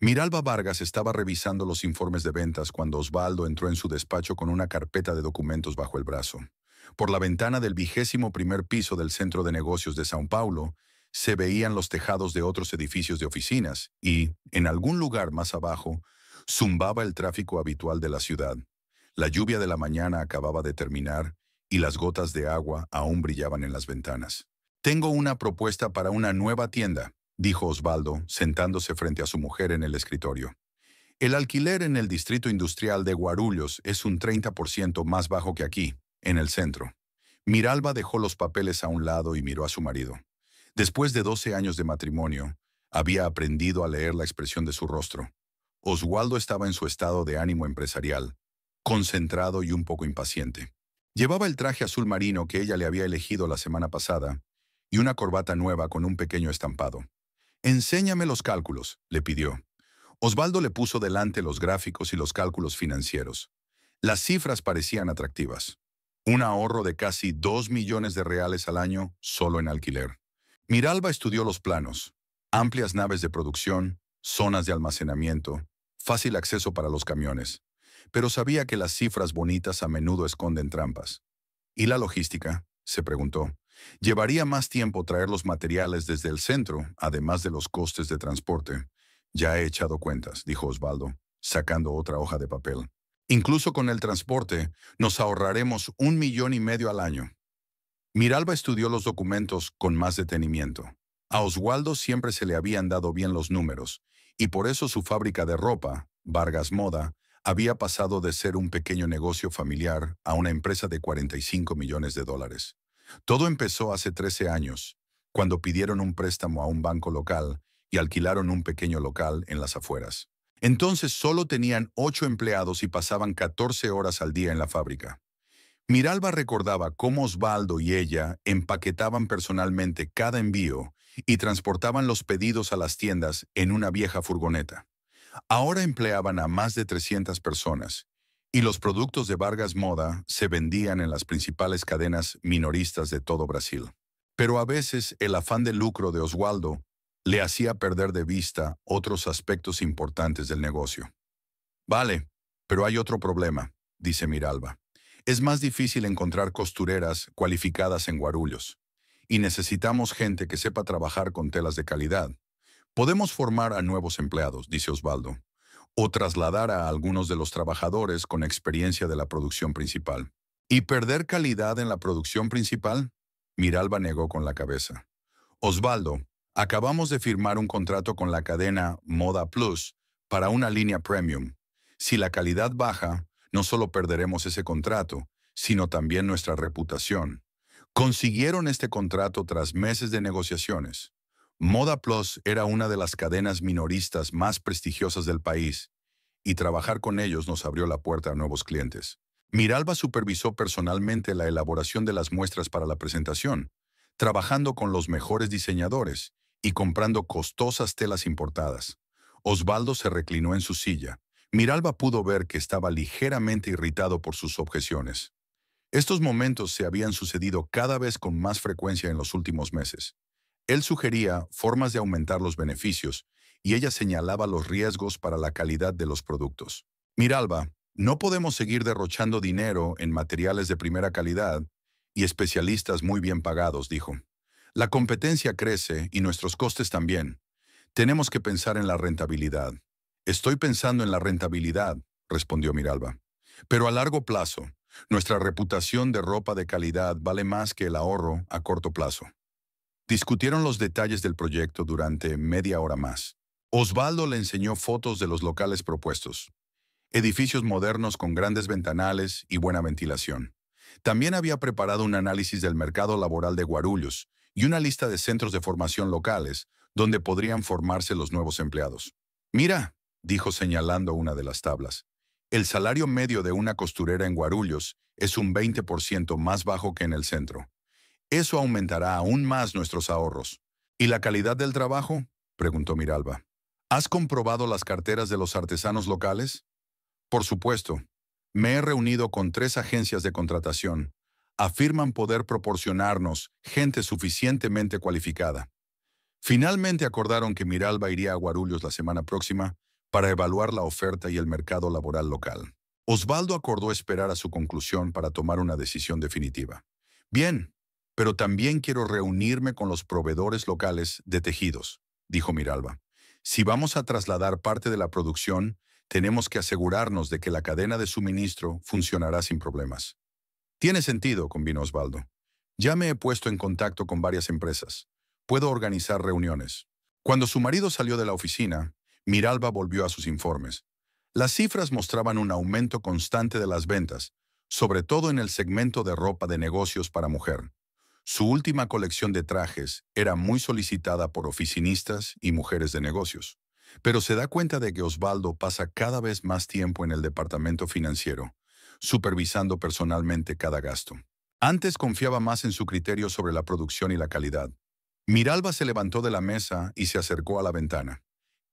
Miralba Vargas estaba revisando los informes de ventas cuando Osvaldo entró en su despacho con una carpeta de documentos bajo el brazo. Por la ventana del 21º piso del Centro de Negocios de São Paulo, se veían los tejados de otros edificios de oficinas y, en algún lugar más abajo, zumbaba el tráfico habitual de la ciudad. La lluvia de la mañana acababa de terminar y las gotas de agua aún brillaban en las ventanas. Tengo una propuesta para una nueva tienda, dijo Osvaldo, sentándose frente a su mujer en el escritorio. El alquiler en el distrito industrial de Guarulhos es un 30% más bajo que aquí, en el centro. Miralba dejó los papeles a un lado y miró a su marido. Después de 12 años de matrimonio, había aprendido a leer la expresión de su rostro. Osvaldo estaba en su estado de ánimo empresarial, concentrado y un poco impaciente. Llevaba el traje azul marino que ella le había elegido la semana pasada y una corbata nueva con un pequeño estampado. «Enséñame los cálculos», le pidió. Osvaldo le puso delante los gráficos y los cálculos financieros. Las cifras parecían atractivas. Un ahorro de casi 2 millones de reales al año solo en alquiler. Miralba estudió los planos. Amplias naves de producción, zonas de almacenamiento, fácil acceso para los camiones. Pero sabía que las cifras bonitas a menudo esconden trampas. ¿Y la logística?, se preguntó. Llevaría más tiempo traer los materiales desde el centro, además de los costes de transporte. Ya he echado cuentas, dijo Osvaldo, sacando otra hoja de papel. Incluso con el transporte, nos ahorraremos 1,5 millones al año. Miralba estudió los documentos con más detenimiento. A Osvaldo siempre se le habían dado bien los números, y por eso su fábrica de ropa, Vargas Moda, había pasado de ser un pequeño negocio familiar a una empresa de 45 millones de dólares. Todo empezó hace 13 años, cuando pidieron un préstamo a un banco local y alquilaron un pequeño local en las afueras. Entonces solo tenían 8 empleados y pasaban 14 horas al día en la fábrica. Miralba recordaba cómo Osvaldo y ella empaquetaban personalmente cada envío y transportaban los pedidos a las tiendas en una vieja furgoneta. Ahora empleaban a más de 300 personas, y los productos de Vargas Moda se vendían en las principales cadenas minoristas de todo Brasil. Pero a veces el afán de lucro de Osvaldo le hacía perder de vista otros aspectos importantes del negocio. «Vale, pero hay otro problema», dice Miralba. «Es más difícil encontrar costureras cualificadas en Guarulhos, y necesitamos gente que sepa trabajar con telas de calidad. Podemos formar a nuevos empleados», dice Osvaldo, «o trasladar a algunos de los trabajadores con experiencia de la producción principal». «¿Y perder calidad en la producción principal?», Miralba negó con la cabeza. «Osvaldo, acabamos de firmar un contrato con la cadena Moda Plus para una línea premium. Si la calidad baja, no solo perderemos ese contrato, sino también nuestra reputación». Consiguieron este contrato tras meses de negociaciones. Moda Plus era una de las cadenas minoristas más prestigiosas del país, y trabajar con ellos nos abrió la puerta a nuevos clientes. Miralba supervisó personalmente la elaboración de las muestras para la presentación, trabajando con los mejores diseñadores y comprando costosas telas importadas. Osvaldo se reclinó en su silla. Miralba pudo ver que estaba ligeramente irritado por sus objeciones. Estos momentos se habían sucedido cada vez con más frecuencia en los últimos meses. Él sugería formas de aumentar los beneficios y ella señalaba los riesgos para la calidad de los productos. «Miralba, no podemos seguir derrochando dinero en materiales de primera calidad y especialistas muy bien pagados», dijo. «La competencia crece y nuestros costes también. Tenemos que pensar en la rentabilidad». «Estoy pensando en la rentabilidad», respondió Miralba. «Pero a largo plazo, nuestra reputación de ropa de calidad vale más que el ahorro a corto plazo». Discutieron los detalles del proyecto durante media hora más. Osvaldo le enseñó fotos de los locales propuestos. Edificios modernos con grandes ventanales y buena ventilación. También había preparado un análisis del mercado laboral de Guarulhos y una lista de centros de formación locales donde podrían formarse los nuevos empleados. «Mira», dijo señalando una de las tablas, «el salario medio de una costurera en Guarulhos es un 20% más bajo que en el centro. Eso aumentará aún más nuestros ahorros». «¿Y la calidad del trabajo?», preguntó Miralba. «¿Has comprobado las carteras de los artesanos locales?». «Por supuesto. Me he reunido con 3 agencias de contratación. Afirman poder proporcionarnos gente suficientemente cualificada». Finalmente acordaron que Miralba iría a Guarulhos la semana próxima para evaluar la oferta y el mercado laboral local. Osvaldo acordó esperar a su conclusión para tomar una decisión definitiva. Bien, pero también quiero reunirme con los proveedores locales de tejidos, dijo Miralba. Si vamos a trasladar parte de la producción, tenemos que asegurarnos de que la cadena de suministro funcionará sin problemas. Tiene sentido, convino Osvaldo. Ya me he puesto en contacto con varias empresas. Puedo organizar reuniones. Cuando su marido salió de la oficina, Miralba volvió a sus informes. Las cifras mostraban un aumento constante de las ventas, sobre todo en el segmento de ropa de negocios para mujer. Su última colección de trajes era muy solicitada por oficinistas y mujeres de negocios. Pero se da cuenta de que Osvaldo pasa cada vez más tiempo en el departamento financiero, supervisando personalmente cada gasto. Antes confiaba más en su criterio sobre la producción y la calidad. Miralba se levantó de la mesa y se acercó a la ventana.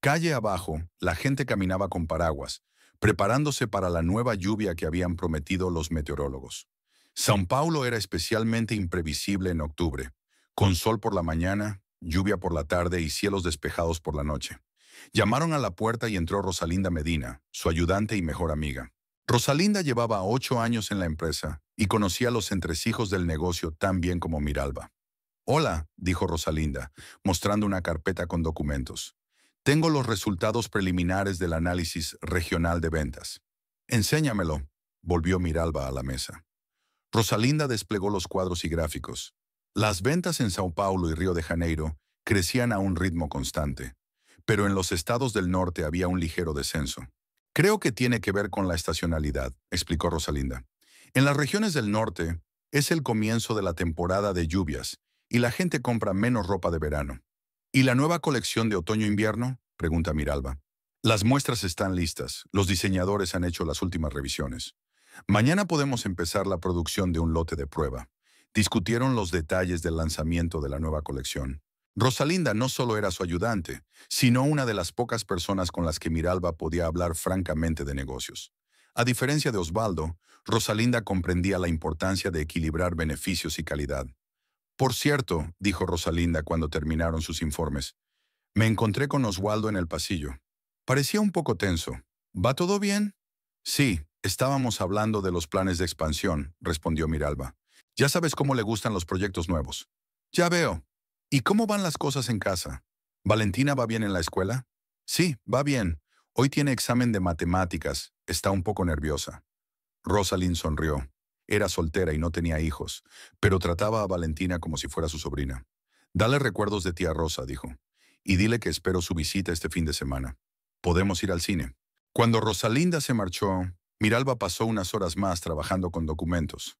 Calle abajo, la gente caminaba con paraguas, preparándose para la nueva lluvia que habían prometido los meteorólogos. São Paulo era especialmente imprevisible en octubre, con sol por la mañana, lluvia por la tarde y cielos despejados por la noche. Llamaron a la puerta y entró Rosalinda Medina, su ayudante y mejor amiga. Rosalinda llevaba 8 años en la empresa y conocía los entresijos del negocio tan bien como Miralba. «Hola», dijo Rosalinda, mostrando una carpeta con documentos. «Tengo los resultados preliminares del análisis regional de ventas». «Enséñamelo», volvió Miralba a la mesa. Rosalinda desplegó los cuadros y gráficos. Las ventas en São Paulo y Río de Janeiro crecían a un ritmo constante, pero en los estados del norte había un ligero descenso. «Creo que tiene que ver con la estacionalidad», explicó Rosalinda. «En las regiones del norte es el comienzo de la temporada de lluvias y la gente compra menos ropa de verano». «¿Y la nueva colección de otoño-invierno?», pregunta Miralba. «Las muestras están listas. Los diseñadores han hecho las últimas revisiones. Mañana podemos empezar la producción de un lote de prueba». Discutieron los detalles del lanzamiento de la nueva colección. Rosalinda no solo era su ayudante, sino una de las pocas personas con las que Miralba podía hablar francamente de negocios. A diferencia de Osvaldo, Rosalinda comprendía la importancia de equilibrar beneficios y calidad. «Por cierto», dijo Rosalinda cuando terminaron sus informes, «me encontré con Osvaldo en el pasillo. Parecía un poco tenso. ¿Va todo bien?» «Sí, estábamos hablando de los planes de expansión», respondió Miralba. «Ya sabes cómo le gustan los proyectos nuevos». «Ya veo. ¿Y cómo van las cosas en casa? ¿Valentina va bien en la escuela?» «Sí, va bien. Hoy tiene examen de matemáticas. Está un poco nerviosa». Rosalind sonrió. Era soltera y no tenía hijos, pero trataba a Valentina como si fuera su sobrina. «Dale recuerdos de tía Rosa», dijo, «y dile que espero su visita este fin de semana. Podemos ir al cine». Cuando Rosalinda se marchó, Miralba pasó unas horas más trabajando con documentos.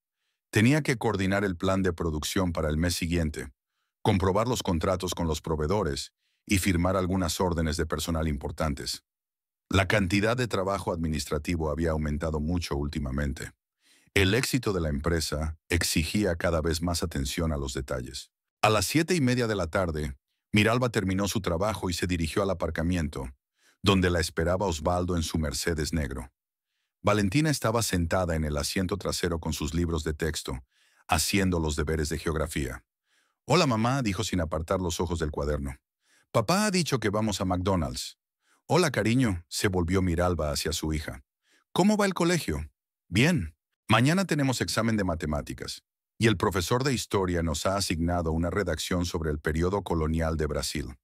Tenía que coordinar el plan de producción para el mes siguiente, comprobar los contratos con los proveedores y firmar algunas órdenes de personal importantes. La cantidad de trabajo administrativo había aumentado mucho últimamente. El éxito de la empresa exigía cada vez más atención a los detalles. A las 7:30 de la tarde, Miralba terminó su trabajo y se dirigió al aparcamiento, donde la esperaba Osvaldo en su Mercedes negro. Valentina estaba sentada en el asiento trasero con sus libros de texto, haciendo los deberes de geografía. «Hola, mamá», dijo sin apartar los ojos del cuaderno. «Papá ha dicho que vamos a McDonald's». «Hola, cariño», se volvió Miralba hacia su hija. «¿Cómo va el colegio?» «Bien. Mañana tenemos examen de matemáticas, y el profesor de historia nos ha asignado una redacción sobre el periodo colonial de Brasil».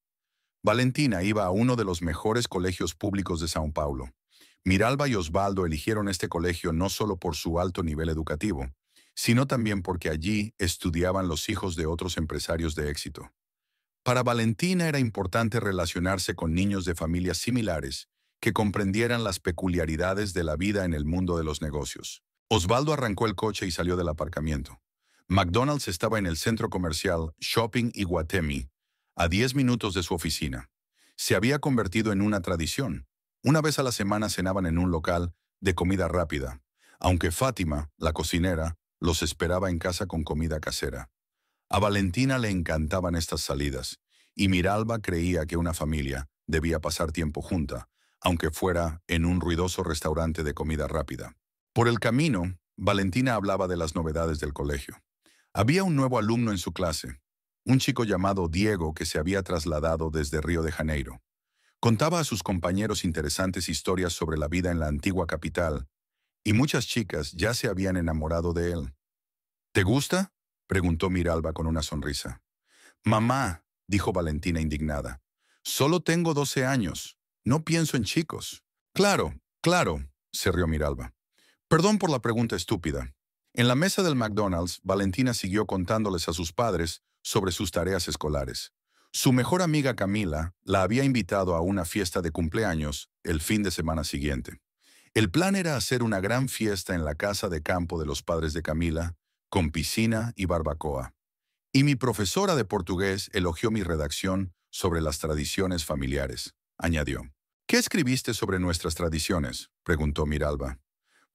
Valentina iba a uno de los mejores colegios públicos de São Paulo. Miralba y Osvaldo eligieron este colegio no solo por su alto nivel educativo, sino también porque allí estudiaban los hijos de otros empresarios de éxito. Para Valentina era importante relacionarse con niños de familias similares que comprendieran las peculiaridades de la vida en el mundo de los negocios. Osvaldo arrancó el coche y salió del aparcamiento. McDonald's estaba en el centro comercial Shopping Iguatemi, a 10 minutos de su oficina. Se había convertido en una tradición. Una vez a la semana cenaban en un local de comida rápida, aunque Fátima, la cocinera, los esperaba en casa con comida casera. A Valentina le encantaban estas salidas, y Miralba creía que una familia debía pasar tiempo junta, aunque fuera en un ruidoso restaurante de comida rápida. Por el camino, Valentina hablaba de las novedades del colegio. Había un nuevo alumno en su clase, un chico llamado Diego que se había trasladado desde Río de Janeiro. Contaba a sus compañeros interesantes historias sobre la vida en la antigua capital, y muchas chicas ya se habían enamorado de él. ¿Te gusta?, preguntó Miralba con una sonrisa. Mamá, dijo Valentina indignada, solo tengo 12 años. No pienso en chicos. Claro, claro, se rió Miralba. Perdón por la pregunta estúpida. En la mesa del McDonald's, Valentina siguió contándoles a sus padres sobre sus tareas escolares. Su mejor amiga Camila la había invitado a una fiesta de cumpleaños el fin de semana siguiente. El plan era hacer una gran fiesta en la casa de campo de los padres de Camila, con piscina y barbacoa. Y mi profesora de portugués elogió mi redacción sobre las tradiciones familiares, añadió. ¿Qué escribiste sobre nuestras tradiciones?, preguntó Miralba.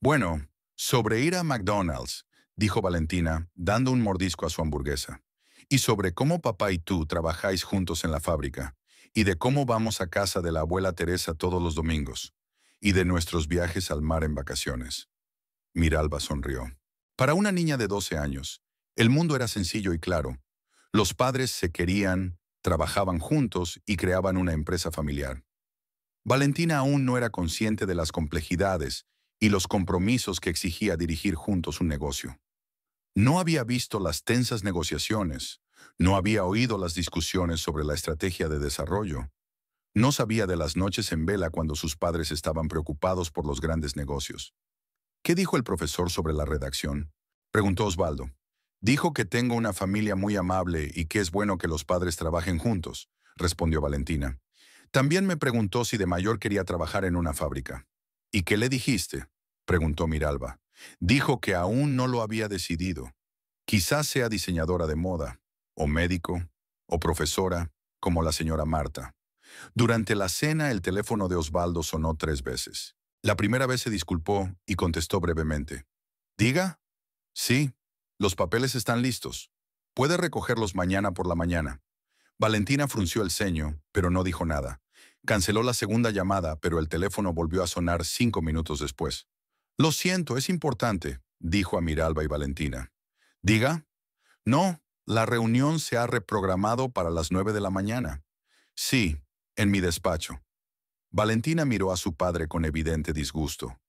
Bueno, sobre ir a McDonald's, dijo Valentina, dando un mordisco a su hamburguesa. Y sobre cómo papá y tú trabajáis juntos en la fábrica, y de cómo vamos a casa de la abuela Teresa todos los domingos, y de nuestros viajes al mar en vacaciones. Miralba sonrió. Para una niña de 12 años, el mundo era sencillo y claro. Los padres se querían, trabajaban juntos y creaban una empresa familiar. Valentina aún no era consciente de las complejidades y los compromisos que exigía dirigir juntos un negocio. No había visto las tensas negociaciones, no había oído las discusiones sobre la estrategia de desarrollo, no sabía de las noches en vela cuando sus padres estaban preocupados por los grandes negocios. ¿Qué dijo el profesor sobre la redacción?, preguntó Osvaldo. Dijo que tengo una familia muy amable y que es bueno que los padres trabajen juntos, respondió Valentina. También me preguntó si de mayor quería trabajar en una fábrica. ¿Y qué le dijiste?, preguntó Miralba. Dijo que aún no lo había decidido. Quizás sea diseñadora de moda, o médico, o profesora, como la señora Marta. Durante la cena el teléfono de Osvaldo sonó 3 veces. La primera vez se disculpó y contestó brevemente. ¿Diga? Sí, los papeles están listos. Puede recogerlos mañana por la mañana. Valentina frunció el ceño, pero no dijo nada. Canceló la segunda llamada, pero el teléfono volvió a sonar 5 minutos después. Lo siento, es importante, dijo a Miralba y Valentina. ¿Diga? No, la reunión se ha reprogramado para las 9 de la mañana. Sí, en mi despacho. Valentina miró a su padre con evidente disgusto.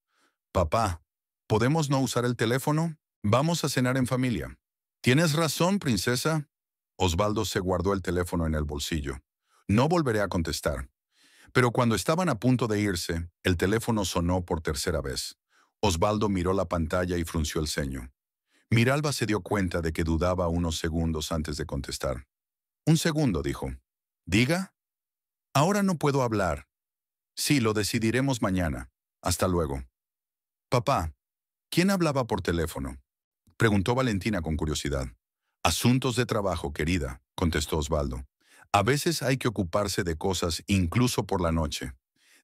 Papá, ¿podemos no usar el teléfono? Vamos a cenar en familia. Tienes razón, princesa. Osvaldo se guardó el teléfono en el bolsillo. No volveré a contestar. Pero cuando estaban a punto de irse, el teléfono sonó por tercera vez. Osvaldo miró la pantalla y frunció el ceño. Miralba se dio cuenta de que dudaba unos segundos antes de contestar. Un segundo, dijo. ¿Diga? Ahora no puedo hablar. Sí, lo decidiremos mañana. Hasta luego. Papá, ¿quién hablaba por teléfono?, preguntó Valentina con curiosidad. Asuntos de trabajo, querida, contestó Osvaldo. A veces hay que ocuparse de cosas incluso por la noche.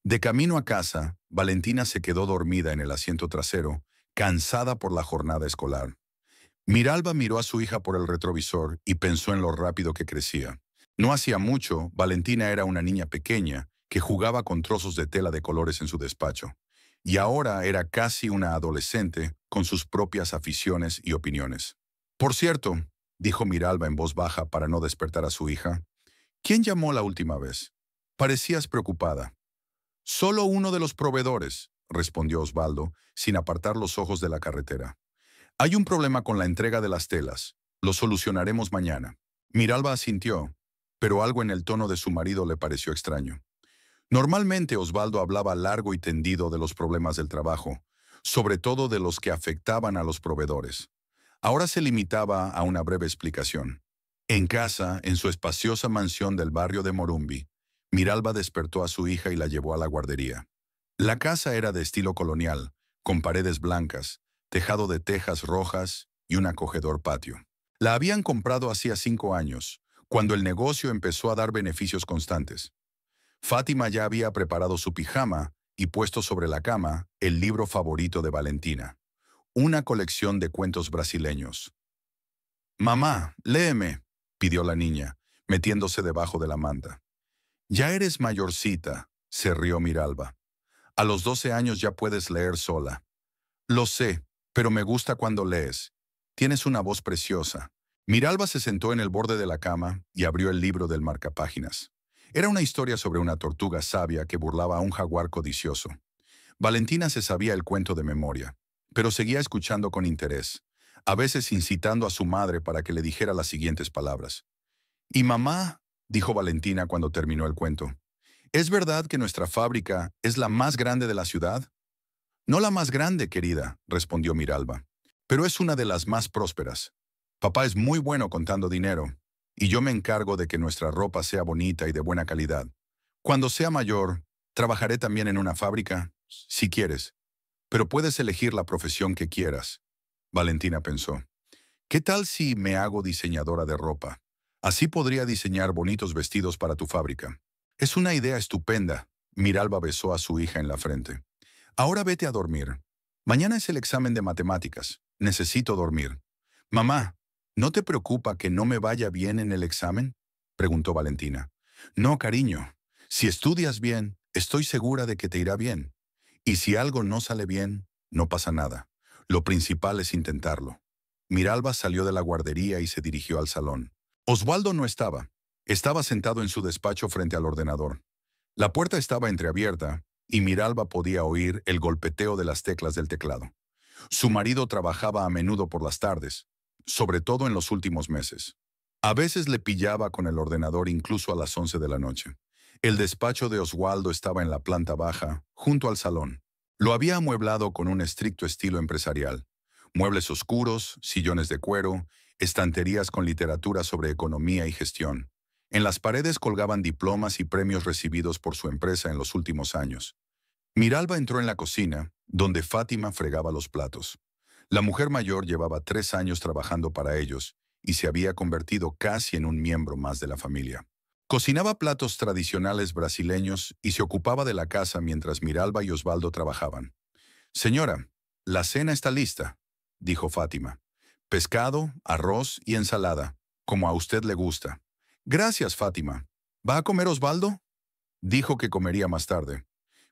De camino a casa, Valentina se quedó dormida en el asiento trasero, cansada por la jornada escolar. Miralba miró a su hija por el retrovisor y pensó en lo rápido que crecía. No hacía mucho, Valentina era una niña pequeña que jugaba con trozos de tela de colores en su despacho. Y ahora era casi una adolescente con sus propias aficiones y opiniones. Por cierto, dijo Miralba en voz baja para no despertar a su hija, ¿quién llamó la última vez? Parecías preocupada. Solo uno de los proveedores, respondió Osvaldo, sin apartar los ojos de la carretera. Hay un problema con la entrega de las telas. Lo solucionaremos mañana. Miralba asintió, pero algo en el tono de su marido le pareció extraño. Normalmente Osvaldo hablaba largo y tendido de los problemas del trabajo, sobre todo de los que afectaban a los proveedores. Ahora se limitaba a una breve explicación. En casa, en su espaciosa mansión del barrio de Morumbi, Miralba despertó a su hija y la llevó a la guardería. La casa era de estilo colonial, con paredes blancas, tejado de tejas rojas y un acogedor patio. La habían comprado hacía 5 años, cuando el negocio empezó a dar beneficios constantes. Fátima ya había preparado su pijama y puesto sobre la cama el libro favorito de Valentina, una colección de cuentos brasileños. «Mamá, léeme», pidió la niña, metiéndose debajo de la manta. «Ya eres mayorcita», se rió Miralba. «A los 12 años ya puedes leer sola». «Lo sé, pero me gusta cuando lees. Tienes una voz preciosa». Miralba se sentó en el borde de la cama y abrió el libro del marcapáginas. Era una historia sobre una tortuga sabia que burlaba a un jaguar codicioso. Valentina se sabía el cuento de memoria, pero seguía escuchando con interés, a veces incitando a su madre para que le dijera las siguientes palabras. «Y mamá», dijo Valentina cuando terminó el cuento, «¿es verdad que nuestra fábrica es la más grande de la ciudad?» «No la más grande, querida», respondió Miralba, «pero es una de las más prósperas. Papá es muy bueno contando dinero, y yo me encargo de que nuestra ropa sea bonita y de buena calidad. Cuando sea mayor, trabajaré también en una fábrica, si quieres, pero puedes elegir la profesión que quieras». Valentina pensó, «¿Qué tal si me hago diseñadora de ropa? Así podría diseñar bonitos vestidos para tu fábrica». «Es una idea estupenda», Miralba besó a su hija en la frente. «Ahora vete a dormir. Mañana es el examen de matemáticas. Necesito dormir». «Mamá, ¿no te preocupa que no me vaya bien en el examen?», preguntó Valentina. «No, cariño. Si estudias bien, estoy segura de que te irá bien. Y si algo no sale bien, no pasa nada. Lo principal es intentarlo». Miralba salió de la guardería y se dirigió al salón. Osvaldo no estaba. Estaba sentado en su despacho frente al ordenador. La puerta estaba entreabierta y Miralba podía oír el golpeteo de las teclas del teclado. Su marido trabajaba a menudo por las tardes, sobre todo en los últimos meses. A veces le pillaba con el ordenador incluso a las 11 de la noche. El despacho de Osvaldo estaba en la planta baja, junto al salón. Lo había amueblado con un estricto estilo empresarial. Muebles oscuros, sillones de cuero, estanterías con literatura sobre economía y gestión. En las paredes colgaban diplomas y premios recibidos por su empresa en los últimos años. Miralba entró en la cocina, donde Fátima fregaba los platos. La mujer mayor llevaba 3 años trabajando para ellos y se había convertido casi en un miembro más de la familia. Cocinaba platos tradicionales brasileños y se ocupaba de la casa mientras Miralba y Osvaldo trabajaban. «Señora, la cena está lista», dijo Fátima. «Pescado, arroz y ensalada, como a usted le gusta». «Gracias, Fátima. ¿Va a comer Osvaldo?». Dijo que comería más tarde.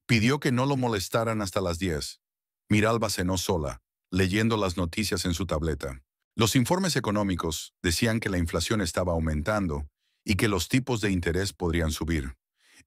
Pidió que no lo molestaran hasta las 10. Miralba cenó sola, leyendo las noticias en su tableta. Los informes económicos decían que la inflación estaba aumentando y que los tipos de interés podrían subir.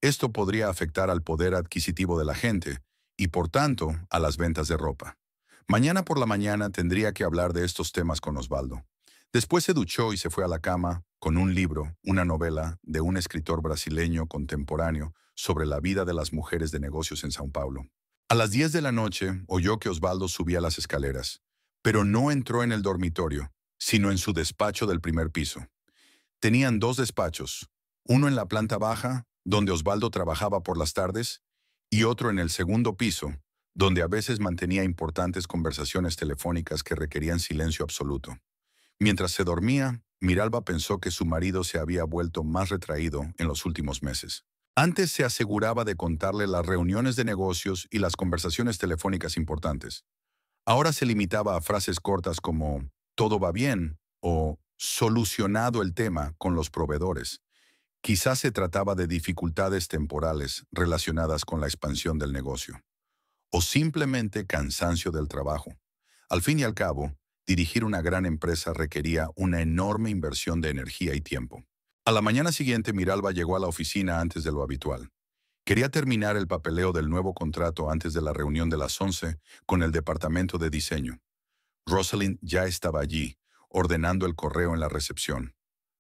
Esto podría afectar al poder adquisitivo de la gente y, por tanto, a las ventas de ropa. Mañana por la mañana tendría que hablar de estos temas con Osvaldo. Después se duchó y se fue a la cama con un libro, una novela de un escritor brasileño contemporáneo sobre la vida de las mujeres de negocios en São Paulo. A las 10 de la noche oyó que Osvaldo subía las escaleras, pero no entró en el dormitorio, sino en su despacho del primer piso. Tenían 2 despachos, uno en la planta baja, donde Osvaldo trabajaba por las tardes, y otro en el segundo piso, donde a veces mantenía importantes conversaciones telefónicas que requerían silencio absoluto. Mientras se dormía, Miralba pensó que su marido se había vuelto más retraído en los últimos meses. Antes se aseguraba de contarle las reuniones de negocios y las conversaciones telefónicas importantes. Ahora se limitaba a frases cortas como «todo va bien» o «solucionado el tema con los proveedores». Quizás se trataba de dificultades temporales relacionadas con la expansión del negocio. O simplemente cansancio del trabajo. Al fin y al cabo, dirigir una gran empresa requería una enorme inversión de energía y tiempo. A la mañana siguiente, Miralba llegó a la oficina antes de lo habitual. Quería terminar el papeleo del nuevo contrato antes de la reunión de las 11 con el departamento de diseño. Rosalind ya estaba allí, ordenando el correo en la recepción.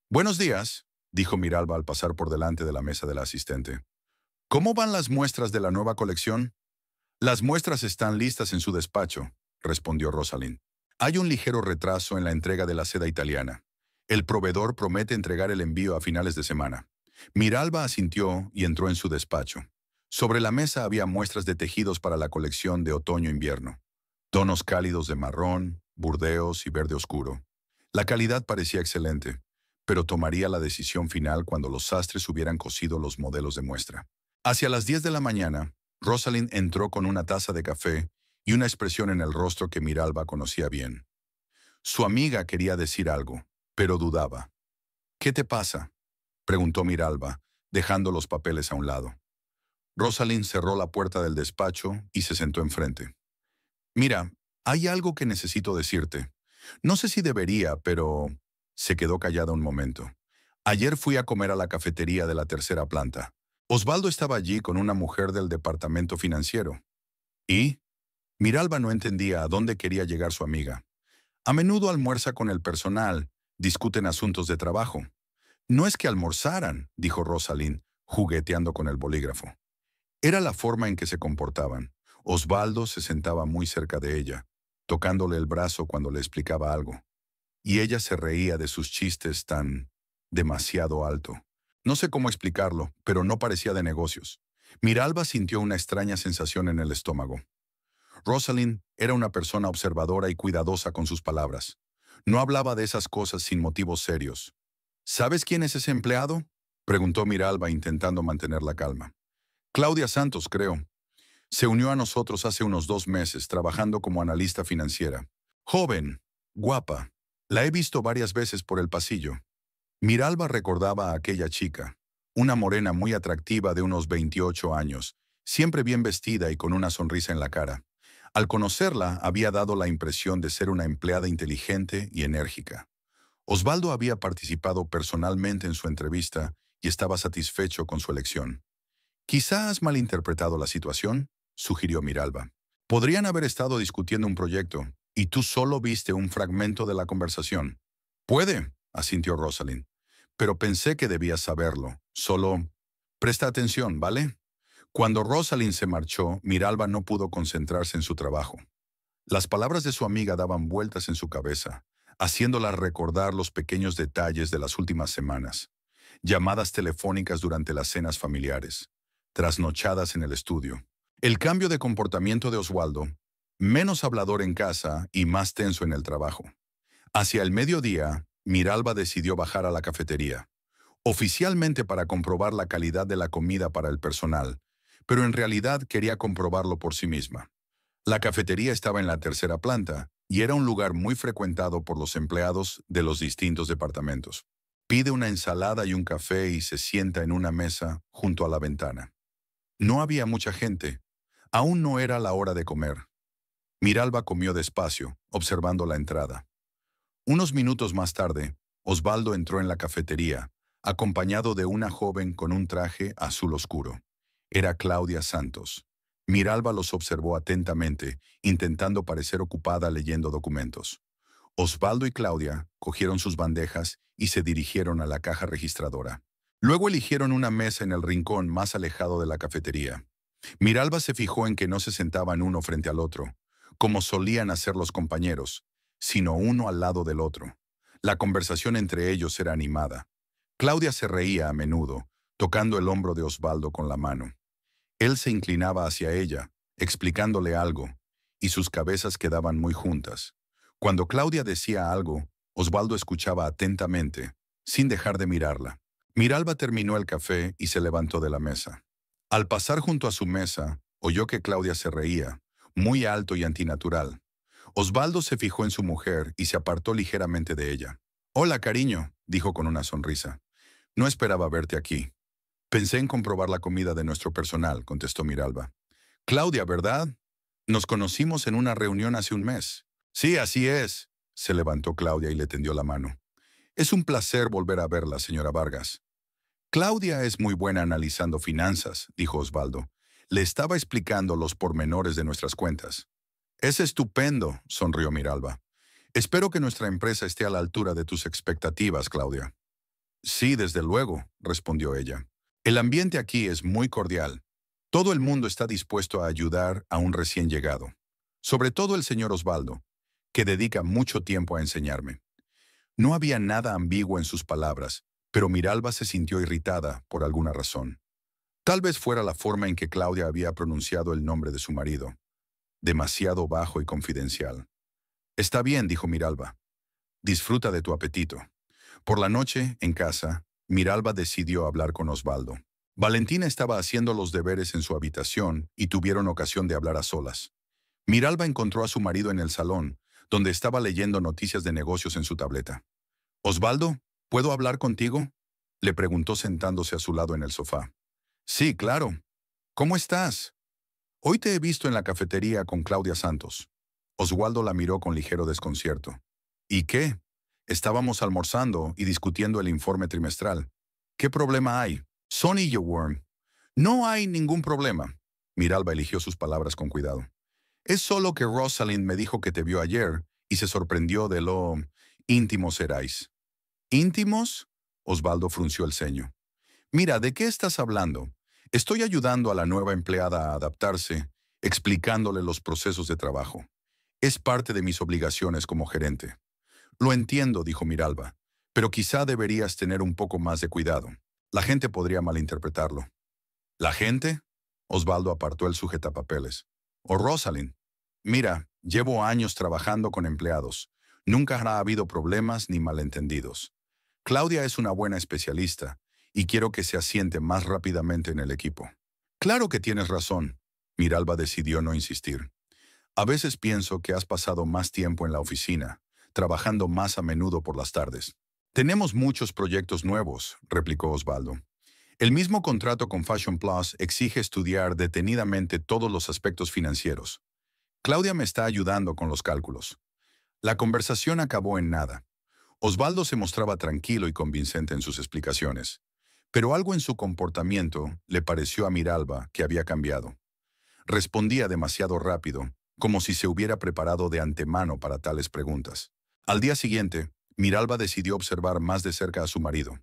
«Buenos días», dijo Miralba al pasar por delante de la mesa del asistente. «¿Cómo van las muestras de la nueva colección?». «Las muestras están listas en su despacho», respondió Rosalind. «Hay un ligero retraso en la entrega de la seda italiana. El proveedor promete entregar el envío a finales de semana». Miralba asintió y entró en su despacho. Sobre la mesa había muestras de tejidos para la colección de otoño-invierno. Tonos cálidos de marrón, burdeos y verde oscuro. La calidad parecía excelente, pero tomaría la decisión final cuando los sastres hubieran cosido los modelos de muestra. Hacia las 10 de la mañana, Rosalind entró con una taza de café y una expresión en el rostro que Miralba conocía bien. Su amiga quería decir algo, pero dudaba. «¿Qué te pasa?», preguntó Miralba, dejando los papeles a un lado. Rosalind cerró la puerta del despacho y se sentó enfrente. «Mira, hay algo que necesito decirte. No sé si debería, pero...». Se quedó callada un momento. Ayer fui a comer a la cafetería de la tercera planta. Osvaldo estaba allí con una mujer del departamento financiero. Y Miralba no entendía a dónde quería llegar su amiga. A menudo almuerza con el personal, discuten asuntos de trabajo. No es que almorzaran, dijo Rosalind, jugueteando con el bolígrafo. Era la forma en que se comportaban. Osvaldo se sentaba muy cerca de ella, tocándole el brazo cuando le explicaba algo. Y ella se reía de sus chistes tan demasiado alto. No sé cómo explicarlo, pero no parecía de negocios. Miralba sintió una extraña sensación en el estómago. Rosalind era una persona observadora y cuidadosa con sus palabras. No hablaba de esas cosas sin motivos serios. ¿Sabes quién es ese empleado?, preguntó Miralba intentando mantener la calma. Claudia Santos, creo. Se unió a nosotros hace unos 2 meses, trabajando como analista financiera. Joven, guapa. La he visto varias veces por el pasillo. Miralba recordaba a aquella chica, una morena muy atractiva de unos 28 años, siempre bien vestida y con una sonrisa en la cara. Al conocerla, había dado la impresión de ser una empleada inteligente y enérgica. Osvaldo había participado personalmente en su entrevista y estaba satisfecho con su elección. «Quizá has malinterpretado la situación», sugirió Miralba. «Podrían haber estado discutiendo un proyecto, y tú solo viste un fragmento de la conversación». «Puede», asintió Rosalind. «Pero pensé que debías saberlo. Solo presta atención, ¿vale?». Cuando Rosalind se marchó, Miralba no pudo concentrarse en su trabajo. Las palabras de su amiga daban vueltas en su cabeza, haciéndola recordar los pequeños detalles de las últimas semanas. Llamadas telefónicas durante las cenas familiares, trasnochadas en el estudio. El cambio de comportamiento de Osvaldo, menos hablador en casa y más tenso en el trabajo. Hacia el mediodía, Miralba decidió bajar a la cafetería, oficialmente para comprobar la calidad de la comida para el personal, pero en realidad quería comprobarlo por sí misma. La cafetería estaba en la tercera planta y era un lugar muy frecuentado por los empleados de los distintos departamentos. Pide una ensalada y un café y se sienta en una mesa junto a la ventana. No había mucha gente. Aún no era la hora de comer. Miralba comió despacio, observando la entrada. Unos minutos más tarde, Osvaldo entró en la cafetería, acompañado de una joven con un traje azul oscuro. Era Claudia Santos. Miralba los observó atentamente, intentando parecer ocupada leyendo documentos. Osvaldo y Claudia cogieron sus bandejas y se dirigieron a la caja registradora. Luego eligieron una mesa en el rincón más alejado de la cafetería. Miralba se fijó en que no se sentaban uno frente al otro, como solían hacer los compañeros, sino uno al lado del otro. La conversación entre ellos era animada. Claudia se reía a menudo, tocando el hombro de Osvaldo con la mano. Él se inclinaba hacia ella, explicándole algo, y sus cabezas quedaban muy juntas. Cuando Claudia decía algo, Osvaldo escuchaba atentamente, sin dejar de mirarla. Miralba terminó el café y se levantó de la mesa. Al pasar junto a su mesa, oyó que Claudia se reía, muy alto y antinatural. Osvaldo se fijó en su mujer y se apartó ligeramente de ella. «Hola, cariño», dijo con una sonrisa. «No esperaba verte aquí». «Pensé en comprobar la comida de nuestro personal», contestó Miralba. «Claudia, ¿verdad? Nos conocimos en una reunión hace un mes». «Sí, así es», se levantó Claudia y le tendió la mano. «Es un placer volver a verla, señora Vargas». «Claudia es muy buena analizando finanzas», dijo Osvaldo. Le estaba explicando los pormenores de nuestras cuentas. «Es estupendo», sonrió Miralba. «Espero que nuestra empresa esté a la altura de tus expectativas, Claudia». «Sí, desde luego», respondió ella. «El ambiente aquí es muy cordial. Todo el mundo está dispuesto a ayudar a un recién llegado. Sobre todo el señor Osvaldo, que dedica mucho tiempo a enseñarme». No había nada ambiguo en sus palabras, pero Miralba se sintió irritada por alguna razón. Tal vez fuera la forma en que Claudia había pronunciado el nombre de su marido. Demasiado bajo y confidencial. «Está bien», dijo Miralba. «Disfruta de tu apetito». Por la noche, en casa, Miralba decidió hablar con Osvaldo. Valentina estaba haciendo los deberes en su habitación y tuvieron ocasión de hablar a solas. Miralba encontró a su marido en el salón, donde estaba leyendo noticias de negocios en su tableta. «Osvaldo, ¿puedo hablar contigo?», le preguntó sentándose a su lado en el sofá. «Sí, claro. ¿Cómo estás? Hoy te he visto en la cafetería con Claudia Santos». Osvaldo la miró con ligero desconcierto. «¿Y qué? Estábamos almorzando y discutiendo el informe trimestral. ¿Qué problema hay? Sonny Worm. No hay ningún problema. Miralba eligió sus palabras con cuidado. Es solo que Rosalind me dijo que te vio ayer y se sorprendió de lo íntimos erais. ¿Íntimos? Osvaldo frunció el ceño. Mira, ¿de qué estás hablando? Estoy ayudando a la nueva empleada a adaptarse, explicándole los procesos de trabajo. Es parte de mis obligaciones como gerente. Lo entiendo, dijo Miralba, pero quizá deberías tener un poco más de cuidado. La gente podría malinterpretarlo. ¿La gente? Osvaldo apartó el sujetapapeles. O Rosalind. Mira, llevo años trabajando con empleados. Nunca ha habido problemas ni malentendidos. Claudia es una buena especialista y quiero que se asiente más rápidamente en el equipo. Claro que tienes razón. Miralba decidió no insistir. A veces pienso que has pasado más tiempo en la oficina, trabajando más a menudo por las tardes. Tenemos muchos proyectos nuevos, replicó Osvaldo. El mismo contrato con Fashion Plus exige estudiar detenidamente todos los aspectos financieros. Claudia me está ayudando con los cálculos. La conversación acabó en nada. Osvaldo se mostraba tranquilo y convincente en sus explicaciones, pero algo en su comportamiento le pareció a Miralba que había cambiado. Respondía demasiado rápido, como si se hubiera preparado de antemano para tales preguntas. Al día siguiente, Miralba decidió observar más de cerca a su marido.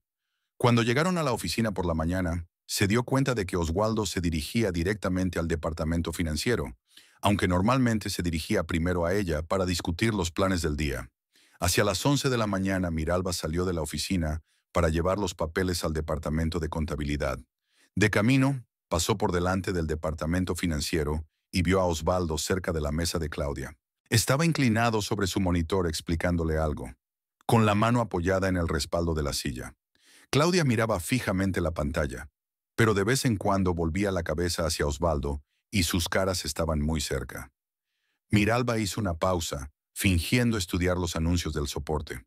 Cuando llegaron a la oficina por la mañana, se dio cuenta de que Osvaldo se dirigía directamente al departamento financiero, aunque normalmente se dirigía primero a ella para discutir los planes del día. Hacia las 11 de la mañana, Miralba salió de la oficina para llevar los papeles al departamento de contabilidad. De camino, pasó por delante del departamento financiero y vio a Osvaldo cerca de la mesa de Claudia. Estaba inclinado sobre su monitor explicándole algo, con la mano apoyada en el respaldo de la silla. Claudia miraba fijamente la pantalla, pero de vez en cuando volvía la cabeza hacia Osvaldo y sus caras estaban muy cerca. Miralba hizo una pausa, fingiendo estudiar los anuncios del soporte.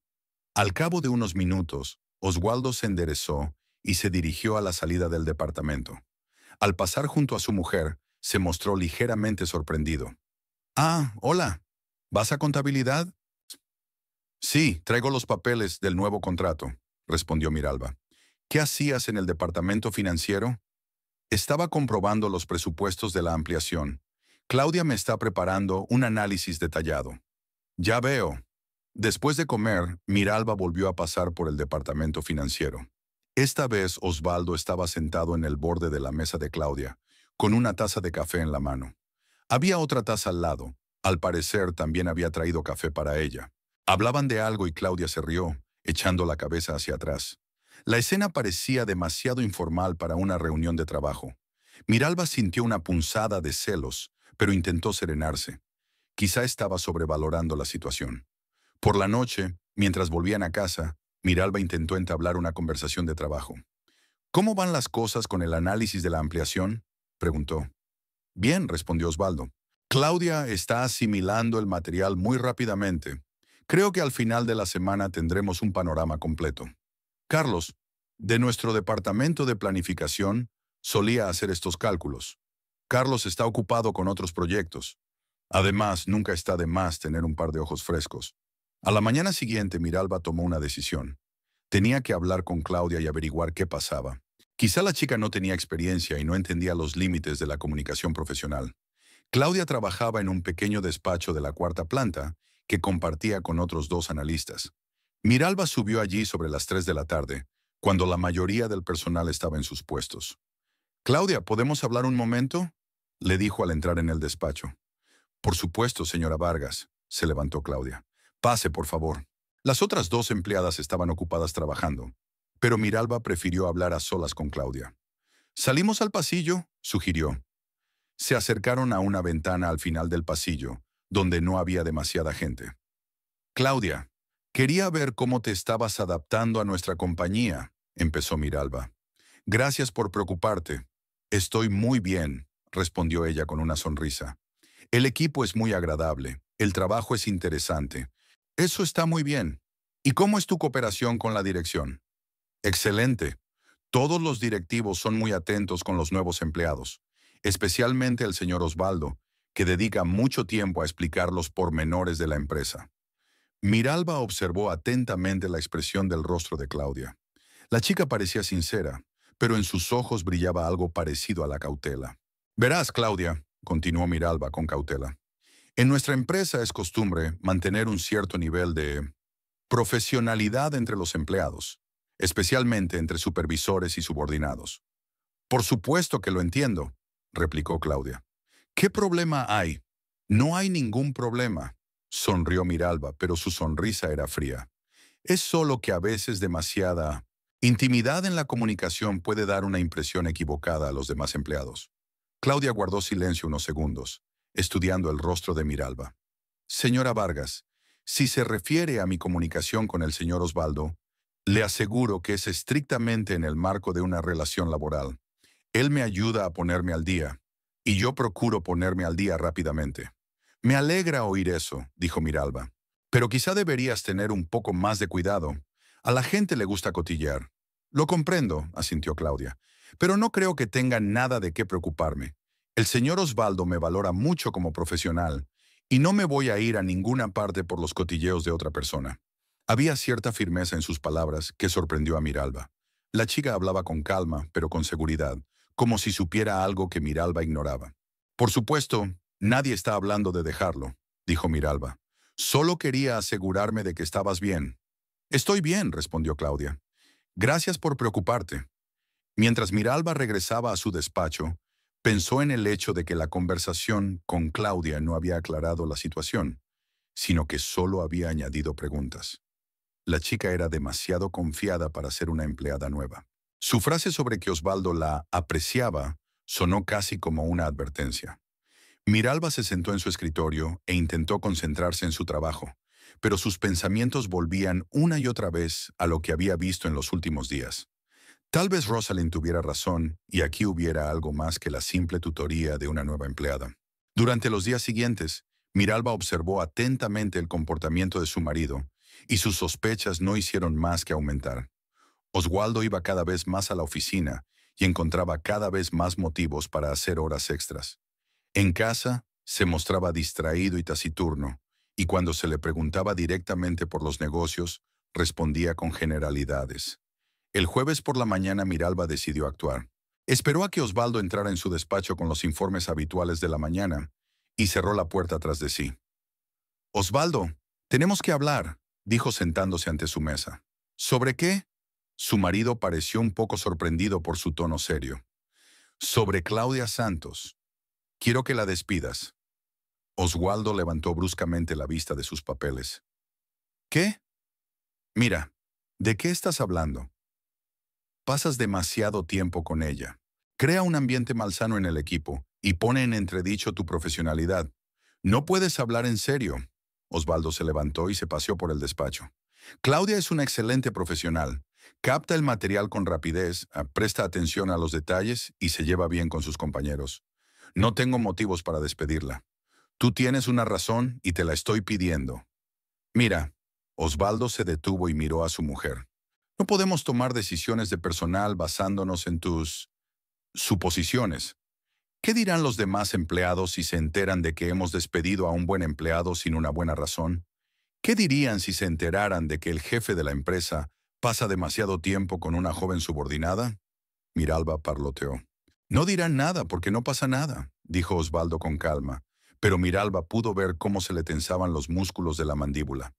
Al cabo de unos minutos, Osvaldo se enderezó y se dirigió a la salida del departamento. Al pasar junto a su mujer, se mostró ligeramente sorprendido. «Ah, hola. ¿Vas a contabilidad?» «Sí, traigo los papeles del nuevo contrato», respondió Miralba. «¿Qué hacías en el departamento financiero?» «Estaba comprobando los presupuestos de la ampliación. Claudia me está preparando un análisis detallado». «Ya veo». Después de comer, Miralba volvió a pasar por el departamento financiero. Esta vez Osvaldo estaba sentado en el borde de la mesa de Claudia, con una taza de café en la mano. Había otra taza al lado. Al parecer también había traído café para ella. Hablaban de algo y Claudia se rió, echando la cabeza hacia atrás. La escena parecía demasiado informal para una reunión de trabajo. Miralba sintió una punzada de celos, pero intentó serenarse. Quizá estaba sobrevalorando la situación. Por la noche, mientras volvían a casa, Miralba intentó entablar una conversación de trabajo. «¿Cómo van las cosas con el análisis de la ampliación?», preguntó. «Bien», respondió Osvaldo. «Claudia está asimilando el material muy rápidamente. Creo que al final de la semana tendremos un panorama completo». Carlos, de nuestro departamento de planificación, solía hacer estos cálculos. Carlos está ocupado con otros proyectos. Además, nunca está de más tener un par de ojos frescos. A la mañana siguiente, Miralba tomó una decisión. Tenía que hablar con Claudia y averiguar qué pasaba. Quizá la chica no tenía experiencia y no entendía los límites de la comunicación profesional. Claudia trabajaba en un pequeño despacho de la cuarta planta que compartía con otros 2 analistas. Miralba subió allí sobre las 3 de la tarde, cuando la mayoría del personal estaba en sus puestos. «Claudia, ¿podemos hablar un momento?», le dijo al entrar en el despacho. «Por supuesto, señora Vargas», se levantó Claudia. «Pase, por favor». Las otras 2 empleadas estaban ocupadas trabajando, pero Miralba prefirió hablar a solas con Claudia. «¿Salimos al pasillo?», sugirió. Se acercaron a una ventana al final del pasillo, donde no había demasiada gente. «Claudia, quería ver cómo te estabas adaptando a nuestra compañía», empezó Miralba. «Gracias por preocuparte». «Estoy muy bien», respondió ella con una sonrisa. «El equipo es muy agradable, el trabajo es interesante. Eso está muy bien. ¿Y cómo es tu cooperación con la dirección?» «Excelente. Todos los directivos son muy atentos con los nuevos empleados, especialmente el señor Osvaldo, que dedica mucho tiempo a explicar los pormenores de la empresa». Miralba observó atentamente la expresión del rostro de Claudia. La chica parecía sincera, pero en sus ojos brillaba algo parecido a la cautela. Verás, Claudia, continuó Miralba con cautela, en nuestra empresa es costumbre mantener un cierto nivel de profesionalidad entre los empleados, especialmente entre supervisores y subordinados. Por supuesto que lo entiendo, replicó Claudia. ¿Qué problema hay? No hay ningún problema, sonrió Miralba, pero su sonrisa era fría. Es solo que a veces demasiada intimidad en la comunicación puede dar una impresión equivocada a los demás empleados. Claudia guardó silencio unos segundos, estudiando el rostro de Miralba. Señora Vargas, si se refiere a mi comunicación con el señor Osvaldo, le aseguro que es estrictamente en el marco de una relación laboral. Él me ayuda a ponerme al día, y yo procuro ponerme al día rápidamente. Me alegra oír eso, dijo Miralba. Pero quizá deberías tener un poco más de cuidado. A la gente le gusta cotillear. Lo comprendo, asintió Claudia, pero no creo que tenga nada de qué preocuparme. El señor Osvaldo me valora mucho como profesional, y no me voy a ir a ninguna parte por los cotilleos de otra persona. Había cierta firmeza en sus palabras que sorprendió a Miralba. La chica hablaba con calma, pero con seguridad, como si supiera algo que Miralba ignoraba. Por supuesto, nadie está hablando de dejarlo, dijo Miralba. Solo quería asegurarme de que estabas bien. Estoy bien, respondió Claudia. Gracias por preocuparte. Mientras Miralba regresaba a su despacho, pensó en el hecho de que la conversación con Claudia no había aclarado la situación, sino que solo había añadido preguntas. La chica era demasiado confiada para ser una empleada nueva. Su frase sobre que Osvaldo la apreciaba sonó casi como una advertencia. Miralba se sentó en su escritorio e intentó concentrarse en su trabajo, pero sus pensamientos volvían una y otra vez a lo que había visto en los últimos días. Tal vez Rosalind tuviera razón y aquí hubiera algo más que la simple tutoría de una nueva empleada. Durante los días siguientes, Miralba observó atentamente el comportamiento de su marido y sus sospechas no hicieron más que aumentar. Osvaldo iba cada vez más a la oficina y encontraba cada vez más motivos para hacer horas extras. En casa, se mostraba distraído y taciturno, y cuando se le preguntaba directamente por los negocios, respondía con generalidades. El jueves por la mañana Miralba decidió actuar. Esperó a que Osvaldo entrara en su despacho con los informes habituales de la mañana y cerró la puerta tras de sí. Osvaldo, tenemos que hablar, dijo sentándose ante su mesa. ¿Sobre qué? Su marido pareció un poco sorprendido por su tono serio. Sobre Claudia Santos. Quiero que la despidas. Osvaldo levantó bruscamente la vista de sus papeles. ¿Qué? Mira, ¿de qué estás hablando? Pasas demasiado tiempo con ella. Crea un ambiente malsano en el equipo y pone en entredicho tu profesionalidad. No puedes hablar en serio. Osvaldo se levantó y se paseó por el despacho. Claudia es una excelente profesional. Capta el material con rapidez, presta atención a los detalles y se lleva bien con sus compañeros. No tengo motivos para despedirla. Tú tienes una razón y te la estoy pidiendo. Mira, Osvaldo se detuvo y miró a su mujer. No podemos tomar decisiones de personal basándonos en tus suposiciones. ¿Qué dirán los demás empleados si se enteran de que hemos despedido a un buen empleado sin una buena razón? ¿Qué dirían si se enteraran de que el jefe de la empresa pasa demasiado tiempo con una joven subordinada? Miralba parloteó. No dirán nada porque no pasa nada, dijo Osvaldo con calma, pero Miralba pudo ver cómo se le tensaban los músculos de la mandíbula.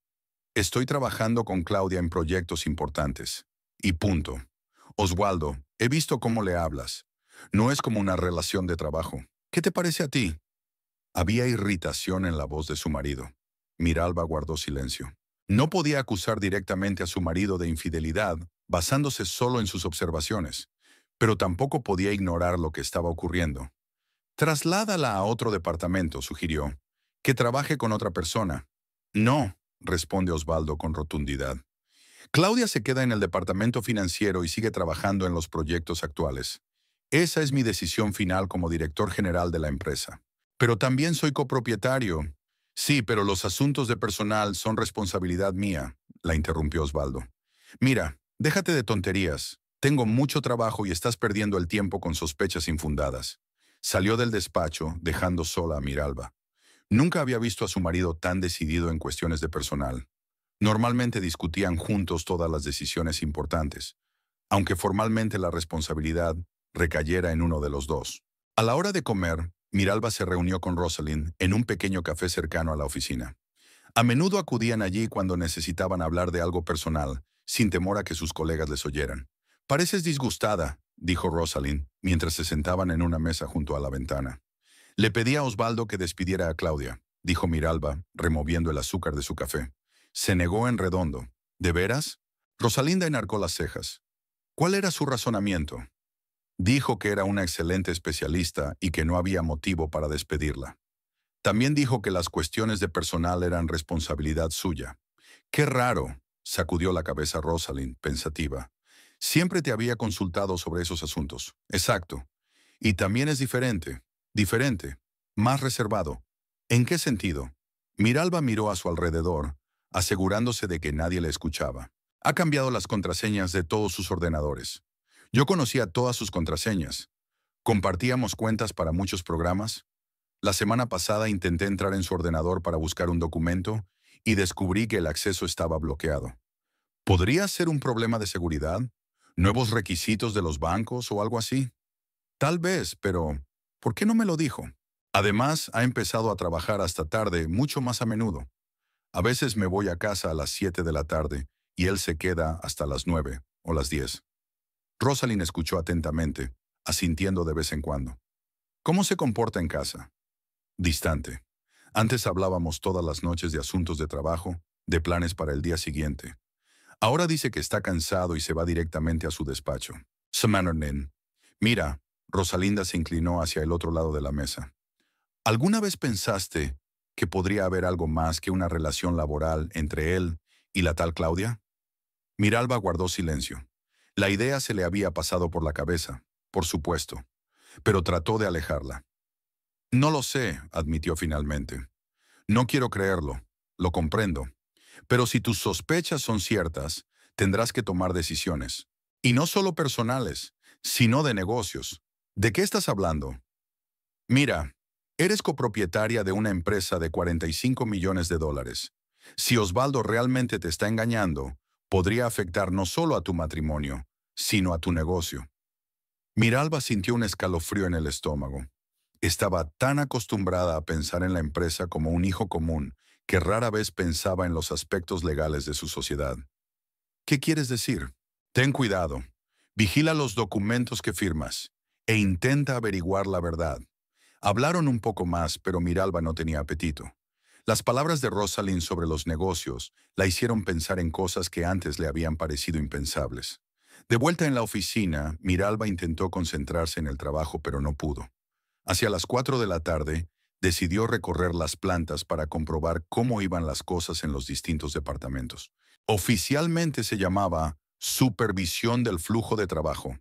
Estoy trabajando con Claudia en proyectos importantes. Y punto. Osvaldo, he visto cómo le hablas. No es como una relación de trabajo. ¿Qué te parece a ti? Había irritación en la voz de su marido. Miralba guardó silencio. No podía acusar directamente a su marido de infidelidad basándose solo en sus observaciones, pero tampoco podía ignorar lo que estaba ocurriendo. Trasládala a otro departamento, sugirió. Que trabaje con otra persona. No, responde Osvaldo con rotundidad. Claudia se queda en el departamento financiero y sigue trabajando en los proyectos actuales. Esa es mi decisión final como director general de la empresa. Pero también soy copropietario. Sí, pero los asuntos de personal son responsabilidad mía, la interrumpió Osvaldo. Mira, déjate de tonterías. Tengo mucho trabajo y estás perdiendo el tiempo con sospechas infundadas. Salió del despacho, dejando sola a Miralba. Nunca había visto a su marido tan decidido en cuestiones de personal. Normalmente discutían juntos todas las decisiones importantes, aunque formalmente la responsabilidad recayera en uno de los dos. A la hora de comer, Miralba se reunió con Rosalind en un pequeño café cercano a la oficina. A menudo acudían allí cuando necesitaban hablar de algo personal, sin temor a que sus colegas les oyeran. «Pareces disgustada», dijo Rosalind, mientras se sentaban en una mesa junto a la ventana. «Le pedí a Osvaldo que despidiera a Claudia», dijo Miralba, removiendo el azúcar de su café. Se negó en redondo. «¿De veras?» Rosalinda enarcó las cejas. ¿Cuál era su razonamiento? Dijo que era una excelente especialista y que no había motivo para despedirla. También dijo que las cuestiones de personal eran responsabilidad suya. «Qué raro», sacudió la cabeza Rosalind, pensativa. «Siempre te había consultado sobre esos asuntos». «Exacto. Y también es diferente. Diferente. Más reservado». «¿En qué sentido?» Miralba miró a su alrededor, asegurándose de que nadie le escuchaba. «Ha cambiado las contraseñas de todos sus ordenadores. Yo conocía todas sus contraseñas. Compartíamos cuentas para muchos programas. La semana pasada intenté entrar en su ordenador para buscar un documento y descubrí que el acceso estaba bloqueado. ¿Podría ser un problema de seguridad? ¿Nuevos requisitos de los bancos o algo así? Tal vez, pero ¿por qué no me lo dijo? Además, ha empezado a trabajar hasta tarde, mucho más a menudo. A veces me voy a casa a las 7 de la tarde y él se queda hasta las 9 o las 10. Rosalind escuchó atentamente, asintiendo de vez en cuando. ¿Cómo se comporta en casa? Distante. Antes hablábamos todas las noches de asuntos de trabajo, de planes para el día siguiente. Ahora dice que está cansado y se va directamente a su despacho. Samanernin. Mira, Rosalinda se inclinó hacia el otro lado de la mesa. ¿Alguna vez pensaste que podría haber algo más que una relación laboral entre él y la tal Claudia? Miralba guardó silencio. La idea se le había pasado por la cabeza, por supuesto, pero trató de alejarla. «No lo sé», admitió finalmente. «No quiero creerlo, lo comprendo. Pero si tus sospechas son ciertas, tendrás que tomar decisiones. Y no solo personales, sino de negocios. ¿De qué estás hablando?» «Mira, eres copropietaria de una empresa de 45 millones de dólares. Si Osvaldo realmente te está engañando, podría afectar no solo a tu matrimonio, sino a tu negocio». Miralba sintió un escalofrío en el estómago. Estaba tan acostumbrada a pensar en la empresa como un hijo común que rara vez pensaba en los aspectos legales de su sociedad. «¿Qué quieres decir?» «Ten cuidado. Vigila los documentos que firmas e intenta averiguar la verdad». Hablaron un poco más, pero Miralba no tenía apetito. Las palabras de Rosalind sobre los negocios la hicieron pensar en cosas que antes le habían parecido impensables. De vuelta en la oficina, Miralba intentó concentrarse en el trabajo, pero no pudo. Hacia las 4 de la tarde, decidió recorrer las plantas para comprobar cómo iban las cosas en los distintos departamentos. Oficialmente se llamaba Supervisión del Flujo de Trabajo,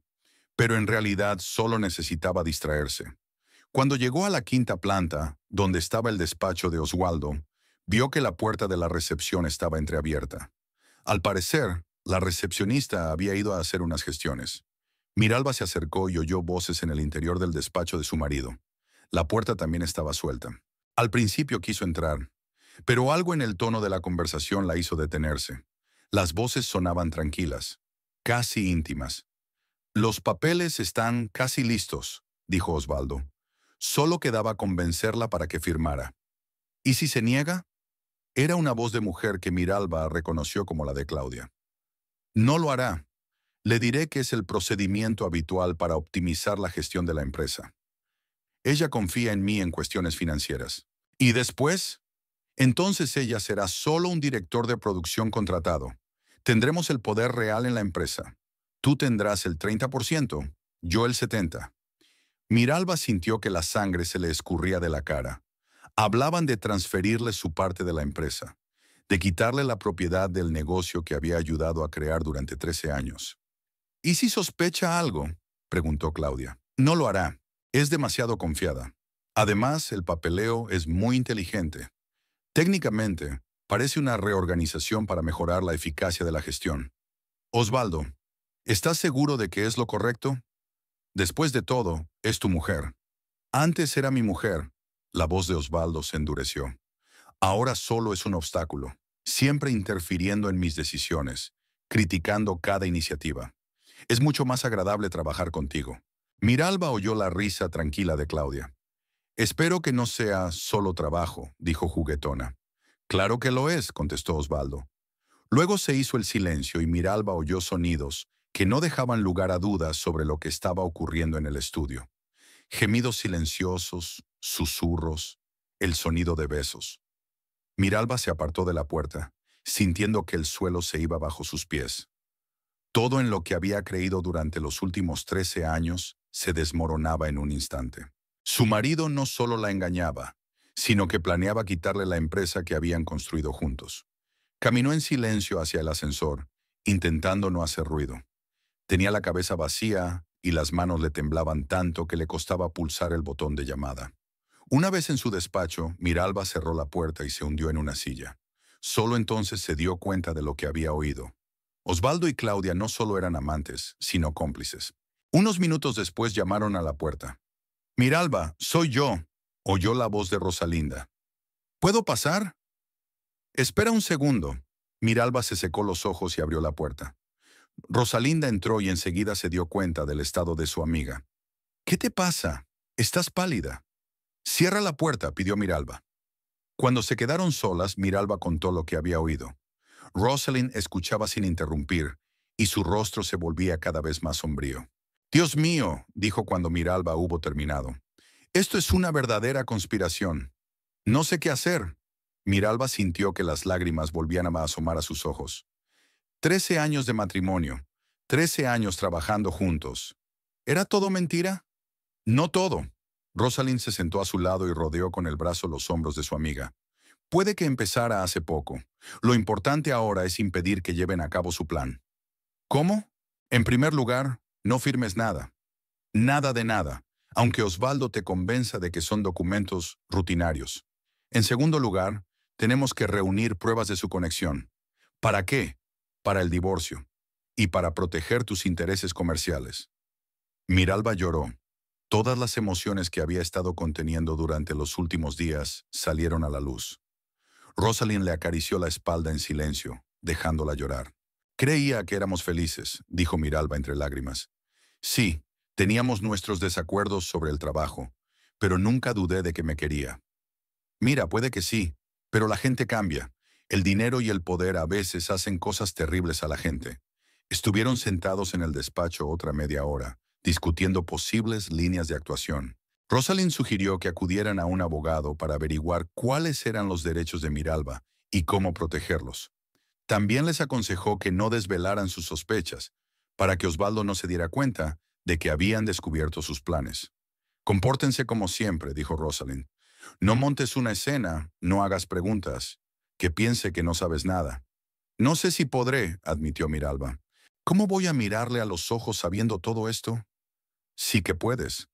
pero en realidad solo necesitaba distraerse. Cuando llegó a la 5ª planta, donde estaba el despacho de Osvaldo, vio que la puerta de la recepción estaba entreabierta. Al parecer, la recepcionista había ido a hacer unas gestiones. Miralba se acercó y oyó voces en el interior del despacho de su marido. La puerta también estaba suelta. Al principio quiso entrar, pero algo en el tono de la conversación la hizo detenerse. Las voces sonaban tranquilas, casi íntimas. «Los papeles están casi listos», dijo Osvaldo. Solo quedaba convencerla para que firmara. «¿Y si se niega?» Era una voz de mujer que Miralba reconoció como la de Claudia. «No lo hará. Le diré que es el procedimiento habitual para optimizar la gestión de la empresa. Ella confía en mí en cuestiones financieras. ¿Y después? Entonces ella será solo un director de producción contratado. Tendremos el poder real en la empresa. Tú tendrás el 30%, yo el 70%. Miralba sintió que la sangre se le escurría de la cara. Hablaban de transferirle su parte de la empresa, de quitarle la propiedad del negocio que había ayudado a crear durante 13 años. «¿Y si sospecha algo?», preguntó Claudia. «No lo hará. Es demasiado confiada. Además, el papeleo es muy inteligente. Técnicamente, parece una reorganización para mejorar la eficacia de la gestión. Osvaldo, ¿estás seguro de que es lo correcto? Después de todo, es tu mujer». «Antes era mi mujer». La voz de Osvaldo se endureció. «Ahora solo es un obstáculo. siempre interfiriendo en mis decisiones, criticando cada iniciativa. Es mucho más agradable trabajar contigo. Miralba oyó la risa tranquila de Claudia. Espero que no sea solo trabajo, dijo juguetona. Claro que lo es, contestó Osvaldo. Luego se hizo el silencio y Miralba oyó sonidos que no dejaban lugar a dudas sobre lo que estaba ocurriendo en el estudio. Gemidos silenciosos, susurros, el sonido de besos. Miralba se apartó de la puerta, sintiendo que el suelo se iba bajo sus pies. Todo en lo que había creído durante los últimos 13 años se desmoronaba en un instante. Su marido no solo la engañaba, sino que planeaba quitarle la empresa que habían construido juntos. Caminó en silencio hacia el ascensor, intentando no hacer ruido. Tenía la cabeza vacía y las manos le temblaban tanto que le costaba pulsar el botón de llamada. Una vez en su despacho, Miralba cerró la puerta y se hundió en una silla. Solo entonces se dio cuenta de lo que había oído. Osvaldo y Claudia no solo eran amantes, sino cómplices. Unos minutos después llamaron a la puerta. «Miralba, soy yo», oyó la voz de Rosalinda. «¿Puedo pasar?» «Espera un segundo». Miralba se secó los ojos y abrió la puerta. Rosalinda entró y enseguida se dio cuenta del estado de su amiga. «¿Qué te pasa? Estás pálida». «Cierra la puerta», pidió Miralba. Cuando se quedaron solas, Miralba contó lo que había oído. Rosalind escuchaba sin interrumpir, y su rostro se volvía cada vez más sombrío. «Dios mío», dijo cuando Miralba hubo terminado. «Esto es una verdadera conspiración. No sé qué hacer». Miralba sintió que las lágrimas volvían a asomar a sus ojos. 13 años de matrimonio, 13 años trabajando juntos. ¿Era todo mentira? No todo. Rosalind se sentó a su lado y rodeó con el brazo los hombros de su amiga. Puede que empezara hace poco. Lo importante ahora es impedir que lleven a cabo su plan. ¿Cómo? En primer lugar, no firmes nada. Nada de nada, aunque Osvaldo te convenza de que son documentos rutinarios. En segundo lugar, tenemos que reunir pruebas de su conexión. ¿Para qué? Para el divorcio. Y para proteger tus intereses comerciales. Miralba lloró. Todas las emociones que había estado conteniendo durante los últimos días salieron a la luz. Rosalind le acarició la espalda en silencio, dejándola llorar. «Creía que éramos felices», dijo Miralba entre lágrimas. «Sí, teníamos nuestros desacuerdos sobre el trabajo, pero nunca dudé de que me quería. Mira, puede que sí, pero la gente cambia. El dinero y el poder a veces hacen cosas terribles a la gente». Estuvieron sentados en el despacho otra media hora, discutiendo posibles líneas de actuación. Rosalind sugirió que acudieran a un abogado para averiguar cuáles eran los derechos de Miralba y cómo protegerlos. También les aconsejó que no desvelaran sus sospechas, para que Osvaldo no se diera cuenta de que habían descubierto sus planes. «Compórtense como siempre», dijo Rosalind. «No montes una escena, no hagas preguntas, que piense que no sabes nada». «No sé si podré», admitió Miralba. «¿Cómo voy a mirarle a los ojos sabiendo todo esto?» «Sí que puedes.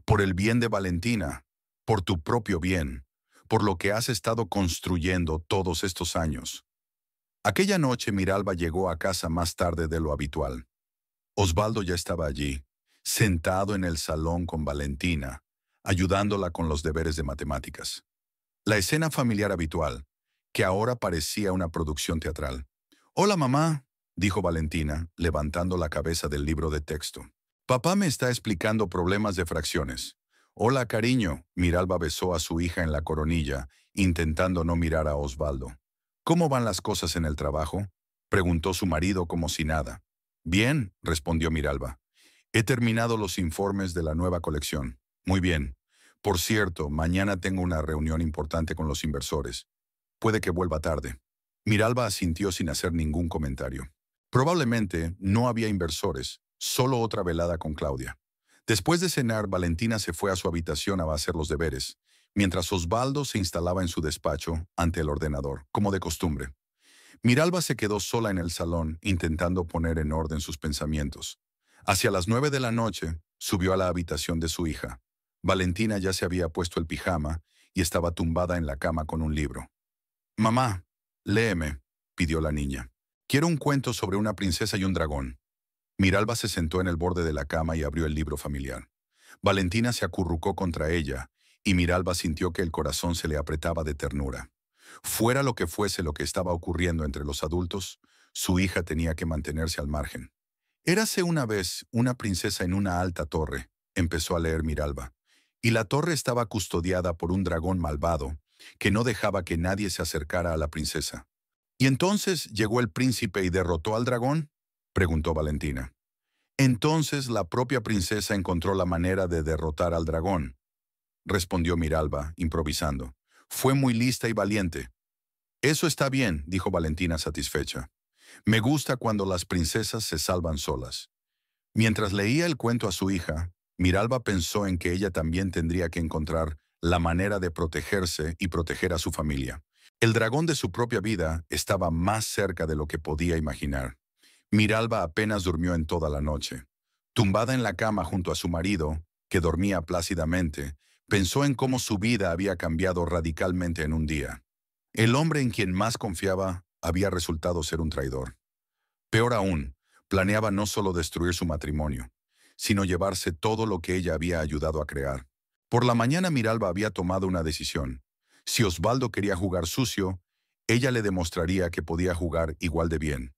Por el bien de Valentina, por tu propio bien, por lo que has estado construyendo todos estos años». Aquella noche Miralba llegó a casa más tarde de lo habitual. Osvaldo ya estaba allí, sentado en el salón con Valentina, ayudándola con los deberes de matemáticas. La escena familiar habitual, que ahora parecía una producción teatral. «Hola, mamá», dijo Valentina, levantando la cabeza del libro de texto. «Papá me está explicando problemas de fracciones». «Hola, cariño», Miralba besó a su hija en la coronilla, intentando no mirar a Osvaldo. «¿Cómo van las cosas en el trabajo?», preguntó su marido como si nada. «Bien», respondió Miralba. «He terminado los informes de la nueva colección». «Muy bien. Por cierto, mañana tengo una reunión importante con los inversores. Puede que vuelva tarde». Miralba asintió sin hacer ningún comentario. Probablemente no había inversores, solo otra velada con Claudia. Después de cenar, Valentina se fue a su habitación a hacer los deberes, mientras Osvaldo se instalaba en su despacho ante el ordenador, como de costumbre. Miralba se quedó sola en el salón, intentando poner en orden sus pensamientos. Hacia las 9 de la noche, subió a la habitación de su hija. Valentina ya se había puesto el pijama y estaba tumbada en la cama con un libro. «Mamá, léeme», pidió la niña. «Quiero un cuento sobre una princesa y un dragón». Miralba se sentó en el borde de la cama y abrió el libro familiar. Valentina se acurrucó contra ella, y Miralba sintió que el corazón se le apretaba de ternura. Fuera lo que fuese lo que estaba ocurriendo entre los adultos, su hija tenía que mantenerse al margen. Érase una vez una princesa en una alta torre, empezó a leer Miralba, y la torre estaba custodiada por un dragón malvado que no dejaba que nadie se acercara a la princesa. ¿Y entonces llegó el príncipe y derrotó al dragón?, preguntó Valentina. Entonces la propia princesa encontró la manera de derrotar al dragón, respondió Miralba, improvisando. Fue muy lista y valiente. Eso está bien, dijo Valentina satisfecha. Me gusta cuando las princesas se salvan solas. Mientras leía el cuento a su hija, Miralba pensó en que ella también tendría que encontrar la manera de protegerse y proteger a su familia. El dragón de su propia vida estaba más cerca de lo que podía imaginar. Miralba apenas durmió en toda la noche. Tumbada en la cama junto a su marido, que dormía plácidamente, pensó en cómo su vida había cambiado radicalmente en un día. El hombre en quien más confiaba había resultado ser un traidor. Peor aún, planeaba no solo destruir su matrimonio, sino llevarse todo lo que ella había ayudado a crear. Por la mañana Miralba había tomado una decisión. Si Osvaldo quería jugar sucio, ella le demostraría que podía jugar igual de bien.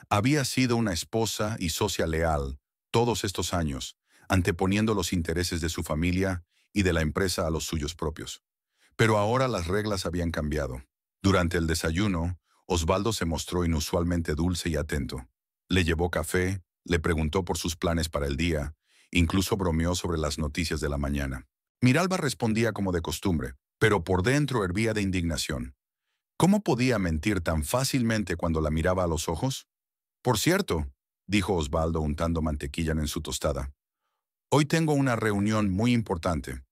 Había sido una esposa y socia leal todos estos años, anteponiendo los intereses de su familia y de la empresa a los suyos propios. Pero ahora las reglas habían cambiado. Durante el desayuno, Osvaldo se mostró inusualmente dulce y atento. Le llevó café, le preguntó por sus planes para el día, incluso bromeó sobre las noticias de la mañana. Miralba respondía como de costumbre, pero por dentro hervía de indignación. ¿Cómo podía mentir tan fácilmente cuando la miraba a los ojos? Por cierto, dijo Osvaldo untando mantequilla en su tostada, hoy tengo una reunión muy importante.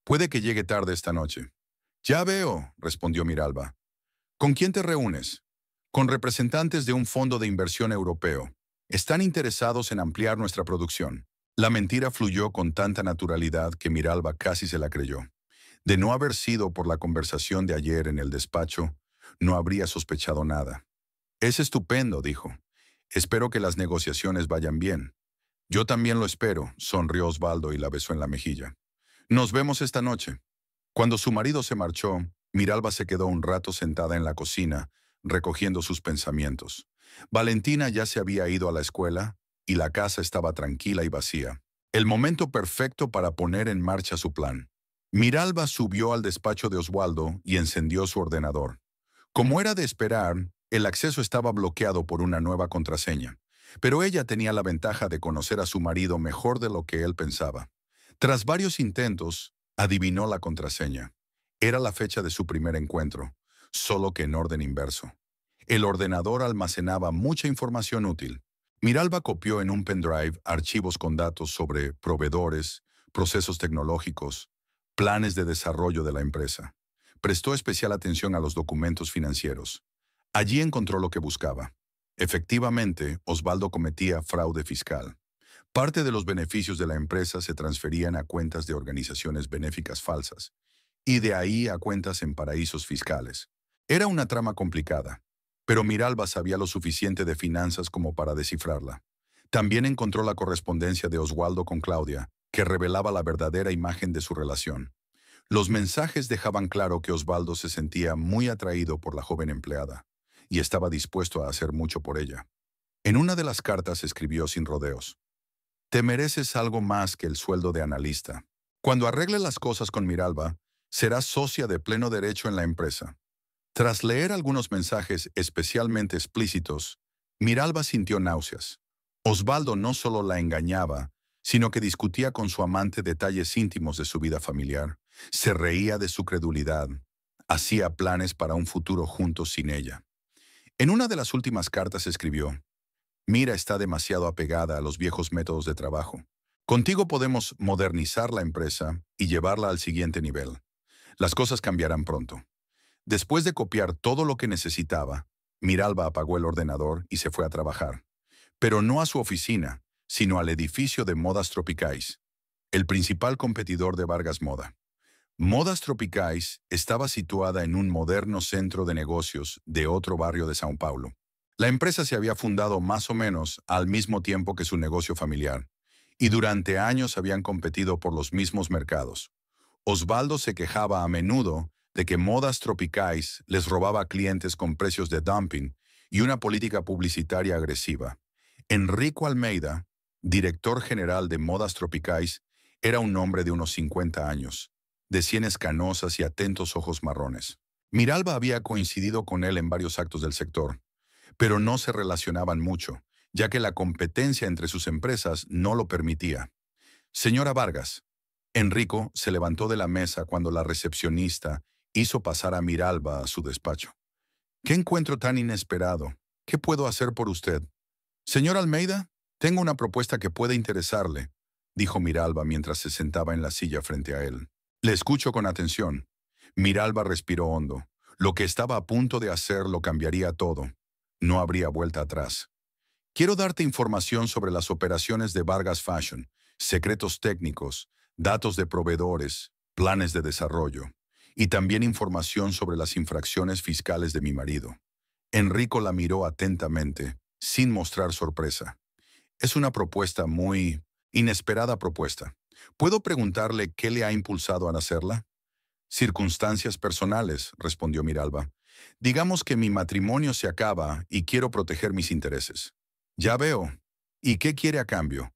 Puede que llegue tarde esta noche. Ya veo, respondió Miralba. ¿Con quién te reúnes? Con representantes de un fondo de inversión europeo. Están interesados en ampliar nuestra producción. La mentira fluyó con tanta naturalidad que Miralba casi se la creyó. De no haber sido por la conversación de ayer en el despacho, no habría sospechado nada. Es estupendo, dijo. Espero que las negociaciones vayan bien. Yo también lo espero, sonrió Osvaldo y la besó en la mejilla. Nos vemos esta noche. Cuando su marido se marchó, Miralba se quedó un rato sentada en la cocina, recogiendo sus pensamientos. Valentina ya se había ido a la escuela y la casa estaba tranquila y vacía. El momento perfecto para poner en marcha su plan. Miralba subió al despacho de Osvaldo y encendió su ordenador. Como era de esperar, el acceso estaba bloqueado por una nueva contraseña, pero ella tenía la ventaja de conocer a su marido mejor de lo que él pensaba. Tras varios intentos, adivinó la contraseña. Era la fecha de su primer encuentro, solo que en orden inverso. El ordenador almacenaba mucha información útil. Miralba copió en un pendrive archivos con datos sobre proveedores, procesos tecnológicos, planes de desarrollo de la empresa. Prestó especial atención a los documentos financieros. Allí encontró lo que buscaba. Efectivamente, Osvaldo cometía fraude fiscal. Parte de los beneficios de la empresa se transferían a cuentas de organizaciones benéficas falsas, y de ahí a cuentas en paraísos fiscales. Era una trama complicada, pero Miralba sabía lo suficiente de finanzas como para descifrarla. También encontró la correspondencia de Osvaldo con Claudia, que revelaba la verdadera imagen de su relación. Los mensajes dejaban claro que Osvaldo se sentía muy atraído por la joven empleada, y estaba dispuesto a hacer mucho por ella. En una de las cartas escribió sin rodeos: te mereces algo más que el sueldo de analista. Cuando arregle las cosas con Miralba, serás socia de pleno derecho en la empresa. Tras leer algunos mensajes especialmente explícitos, Miralba sintió náuseas. Osvaldo no solo la engañaba, sino que discutía con su amante detalles íntimos de su vida familiar. Se reía de su credulidad. Hacía planes para un futuro juntos sin ella. En una de las últimas cartas escribió: Mira está demasiado apegada a los viejos métodos de trabajo. Contigo podemos modernizar la empresa y llevarla al siguiente nivel. Las cosas cambiarán pronto. Después de copiar todo lo que necesitaba, Miralba apagó el ordenador y se fue a trabajar. Pero no a su oficina, sino al edificio de Modas Tropicais, el principal competidor de Vargas Moda. Modas Tropicais estaba situada en un moderno centro de negocios de otro barrio de São Paulo. La empresa se había fundado más o menos al mismo tiempo que su negocio familiar, y durante años habían competido por los mismos mercados. Osvaldo se quejaba a menudo de que Modas Tropicais les robaba a clientes con precios de dumping y una política publicitaria agresiva. Enrico Almeida, director general de Modas Tropicais, era un hombre de unos 50 años, de sienes canosas y atentos ojos marrones. Miralba había coincidido con él en varios actos del sector, pero no se relacionaban mucho, ya que la competencia entre sus empresas no lo permitía. Señora Vargas. Enrico se levantó de la mesa cuando la recepcionista hizo pasar a Miralba a su despacho. ¿Qué encuentro tan inesperado? ¿Qué puedo hacer por usted? Señor Almeida, tengo una propuesta que puede interesarle, dijo Miralba mientras se sentaba en la silla frente a él. Le escucho con atención. Miralba respiró hondo. Lo que estaba a punto de hacer lo cambiaría todo. No habría vuelta atrás. Quiero darte información sobre las operaciones de Vargas Fashion, secretos técnicos, datos de proveedores, planes de desarrollo, y también información sobre las infracciones fiscales de mi marido. Enrico la miró atentamente, sin mostrar sorpresa. Es una propuesta muy inesperada propuesta. ¿Puedo preguntarle qué le ha impulsado a hacerla? Circunstancias personales, respondió Miralba. Digamos que mi matrimonio se acaba y quiero proteger mis intereses. Ya veo. ¿Y qué quiere a cambio?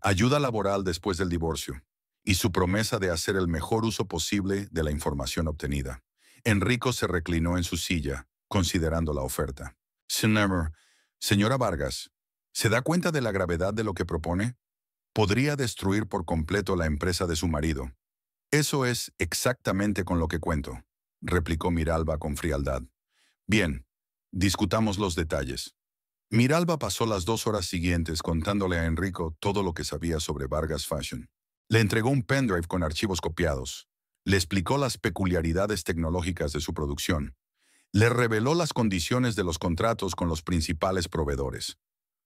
Ayuda laboral después del divorcio y su promesa de hacer el mejor uso posible de la información obtenida. Enrico se reclinó en su silla, considerando la oferta. Señora Vargas, ¿se da cuenta de la gravedad de lo que propone? Podría destruir por completo la empresa de su marido. Eso es exactamente con lo que cuento, replicó Miralba con frialdad. Bien, discutamos los detalles. Miralba pasó las 2 horas siguientes contándole a Enrico todo lo que sabía sobre Vargas Fashion. Le entregó un pendrive con archivos copiados. Le explicó las peculiaridades tecnológicas de su producción. Le reveló las condiciones de los contratos con los principales proveedores.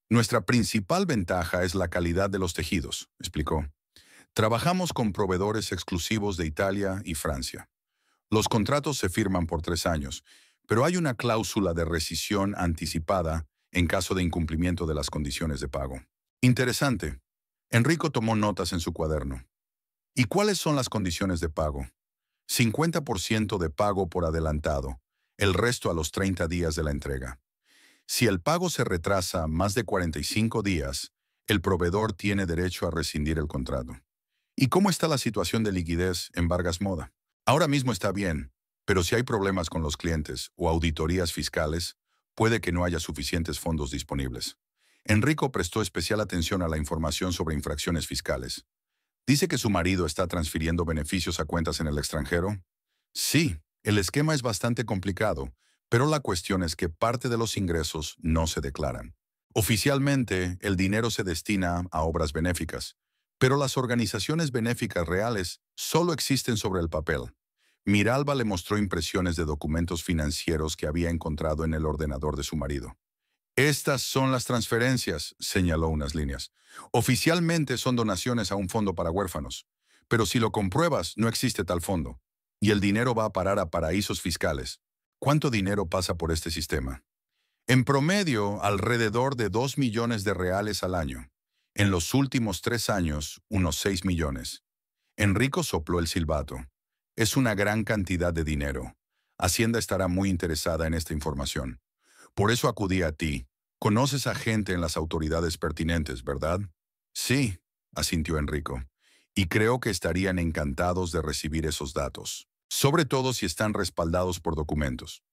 Nuestra principal ventaja es la calidad de los tejidos, explicó. Trabajamos con proveedores exclusivos de Italia y Francia. Los contratos se firman por 3 años, pero hay una cláusula de rescisión anticipada en caso de incumplimiento de las condiciones de pago. Interesante. Enrico tomó notas en su cuaderno. ¿Y cuáles son las condiciones de pago? 50% de pago por adelantado, el resto a los 30 días de la entrega. Si el pago se retrasa más de 45 días, el proveedor tiene derecho a rescindir el contrato. ¿Y cómo está la situación de liquidez en Vargas Moda? Ahora mismo está bien, pero si hay problemas con los clientes o auditorías fiscales, puede que no haya suficientes fondos disponibles. Enrico prestó especial atención a la información sobre infracciones fiscales. ¿Dice que su marido está transfiriendo beneficios a cuentas en el extranjero? Sí, el esquema es bastante complicado, pero la cuestión es que parte de los ingresos no se declaran. Oficialmente, el dinero se destina a obras benéficas, pero las organizaciones benéficas reales solo existen sobre el papel. Miralba le mostró impresiones de documentos financieros que había encontrado en el ordenador de su marido. Estas son las transferencias, señaló unas líneas. Oficialmente son donaciones a un fondo para huérfanos, pero si lo compruebas, no existe tal fondo, y el dinero va a parar a paraísos fiscales. ¿Cuánto dinero pasa por este sistema? En promedio, alrededor de 2 millones de reales al año. En los últimos 3 años, unos 6 millones. Enrico sopló el silbato. Es una gran cantidad de dinero. Hacienda estará muy interesada en esta información. Por eso acudí a ti. Conoces a gente en las autoridades pertinentes, ¿verdad? Sí, asintió Enrico. Y creo que estarían encantados de recibir esos datos, sobre todo si están respaldados por documentos.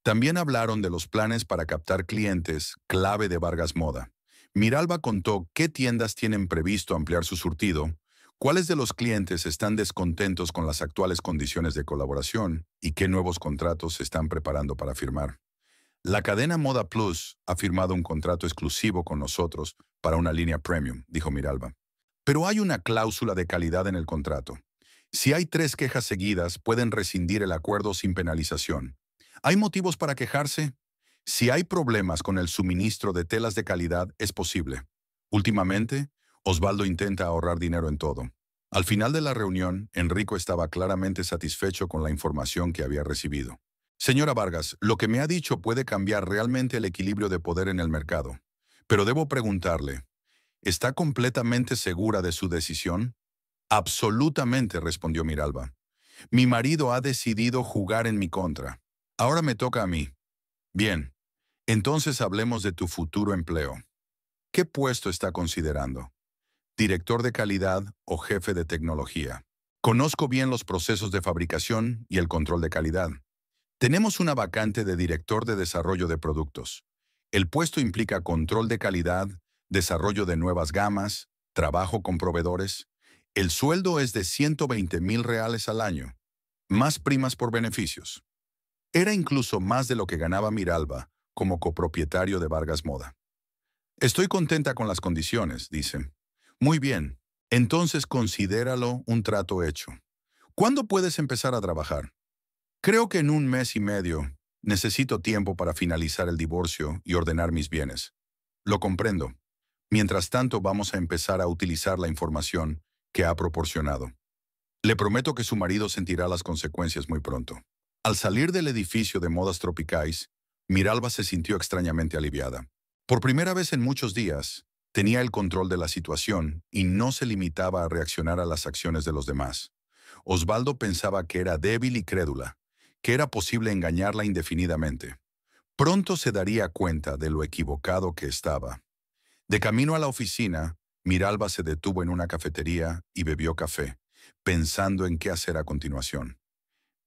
También hablaron de los planes para captar clientes clave de Vargas Moda. Miralba contó qué tiendas tienen previsto ampliar su surtido, cuáles de los clientes están descontentos con las actuales condiciones de colaboración y qué nuevos contratos se están preparando para firmar. La cadena Moda Plus ha firmado un contrato exclusivo con nosotros para una línea premium, dijo Miralba. Pero hay una cláusula de calidad en el contrato. Si hay 3 quejas seguidas, pueden rescindir el acuerdo sin penalización. ¿Hay motivos para quejarse? Si hay problemas con el suministro de telas de calidad, es posible. Últimamente, Osvaldo intenta ahorrar dinero en todo. Al final de la reunión, Enrico estaba claramente satisfecho con la información que había recibido. Señora Vargas, lo que me ha dicho puede cambiar realmente el equilibrio de poder en el mercado. Pero debo preguntarle, ¿está completamente segura de su decisión? Absolutamente, respondió Miralba. Mi marido ha decidido jugar en mi contra. Ahora me toca a mí. Bien, entonces hablemos de tu futuro empleo. ¿Qué puesto está considerando? ¿Director de calidad o jefe de tecnología? Conozco bien los procesos de fabricación y el control de calidad. Tenemos una vacante de director de desarrollo de productos. El puesto implica control de calidad, desarrollo de nuevas gamas, trabajo con proveedores. El sueldo es de 120,000 reales al año, más primas por beneficios. Era incluso más de lo que ganaba Miralba como copropietario de Vargas Moda. Estoy contenta con las condiciones, dice. Muy bien, entonces considéralo un trato hecho. ¿Cuándo puedes empezar a trabajar? Creo que en 1 mes y medio. Necesito tiempo para finalizar el divorcio y ordenar mis bienes. Lo comprendo. Mientras tanto, vamos a empezar a utilizar la información que ha proporcionado. Le prometo que su marido sentirá las consecuencias muy pronto. Al salir del edificio de modas tropicais, Miralba se sintió extrañamente aliviada. Por primera vez en muchos días, tenía el control de la situación y no se limitaba a reaccionar a las acciones de los demás. Osvaldo pensaba que era débil y crédula, que era posible engañarla indefinidamente. Pronto se daría cuenta de lo equivocado que estaba. De camino a la oficina, Miralba se detuvo en una cafetería y bebió café, pensando en qué hacer a continuación.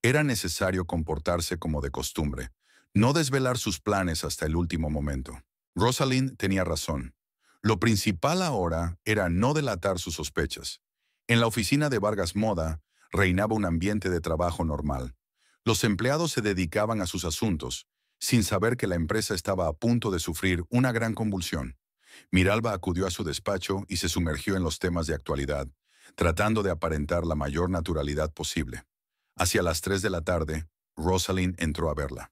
Era necesario comportarse como de costumbre, no desvelar sus planes hasta el último momento. Rosalind tenía razón. Lo principal ahora era no delatar sus sospechas. En la oficina de Vargas Moda reinaba un ambiente de trabajo normal. Los empleados se dedicaban a sus asuntos, sin saber que la empresa estaba a punto de sufrir una gran convulsión. Miralba acudió a su despacho y se sumergió en los temas de actualidad, tratando de aparentar la mayor naturalidad posible. Hacia las 3 de la tarde, Rosalind entró a verla.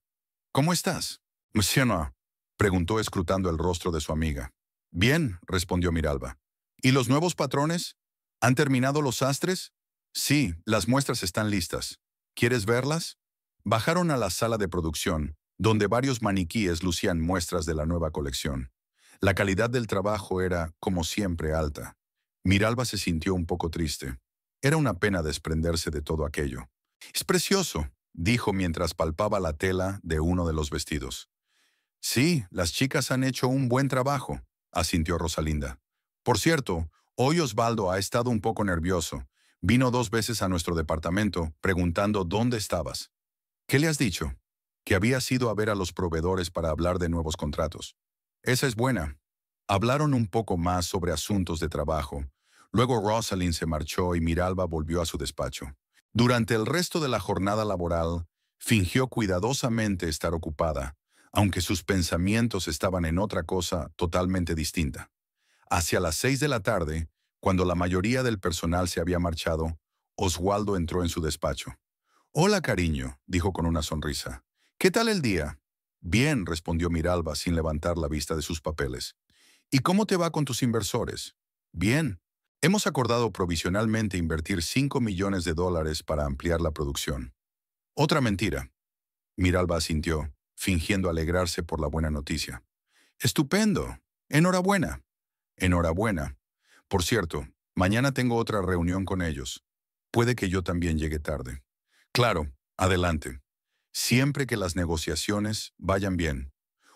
«¿Cómo estás, Monsieur Noir?», preguntó escrutando el rostro de su amiga. «Bien», respondió Miralba. «¿Y los nuevos patrones? ¿Han terminado los sastres?» «Sí, las muestras están listas. ¿Quieres verlas?» Bajaron a la sala de producción, donde varios maniquíes lucían muestras de la nueva colección. La calidad del trabajo era, como siempre, alta. Miralba se sintió un poco triste. Era una pena desprenderse de todo aquello. «Es precioso», dijo mientras palpaba la tela de uno de los vestidos. «Sí, las chicas han hecho un buen trabajo», asintió Rosalinda. «Por cierto, hoy Osvaldo ha estado un poco nervioso. Vino 2 veces a nuestro departamento preguntando dónde estabas». «¿Qué le has dicho?» «Que habías ido a ver a los proveedores para hablar de nuevos contratos». «Esa es buena». Hablaron un poco más sobre asuntos de trabajo. Luego Rosalind se marchó y Miralba volvió a su despacho. Durante el resto de la jornada laboral, fingió cuidadosamente estar ocupada, aunque sus pensamientos estaban en otra cosa totalmente distinta. Hacia las 6 de la tarde, cuando la mayoría del personal se había marchado, Osvaldo entró en su despacho. «Hola, cariño», dijo con una sonrisa. «¿Qué tal el día?» «Bien», respondió Miralba sin levantar la vista de sus papeles. «¿Y cómo te va con tus inversores?» «Bien. Hemos acordado provisionalmente invertir 5 millones de dólares para ampliar la producción». «Otra mentira». Miralba asintió, fingiendo alegrarse por la buena noticia. «Estupendo. Enhorabuena». «Enhorabuena. Por cierto, mañana tengo otra reunión con ellos. Puede que yo también llegue tarde». «Claro, adelante. Siempre que las negociaciones vayan bien».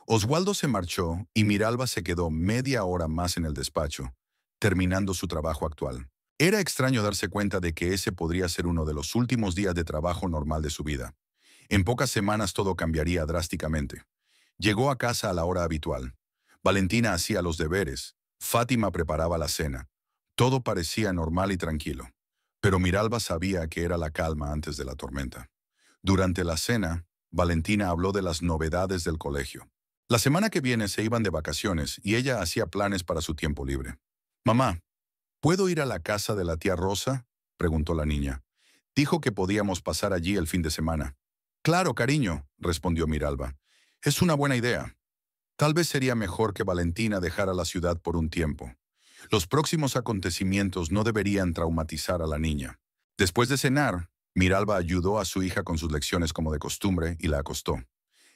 Osvaldo se marchó y Miralba se quedó media hora más en el despacho, terminando su trabajo actual. Era extraño darse cuenta de que ese podría ser uno de los últimos días de trabajo normal de su vida. En pocas semanas todo cambiaría drásticamente. Llegó a casa a la hora habitual. Valentina hacía los deberes. Fátima preparaba la cena. Todo parecía normal y tranquilo. Pero Miralba sabía que era la calma antes de la tormenta. Durante la cena, Valentina habló de las novedades del colegio. La semana que viene se iban de vacaciones y ella hacía planes para su tiempo libre. «Mamá, ¿puedo ir a la casa de la tía Rosa?», preguntó la niña. «Dijo que podíamos pasar allí el fin de semana». «Claro, cariño», respondió Miralba. «Es una buena idea. Tal vez sería mejor que Valentina dejara la ciudad por un tiempo. Los próximos acontecimientos no deberían traumatizar a la niña». Después de cenar, Miralba ayudó a su hija con sus lecciones como de costumbre y la acostó.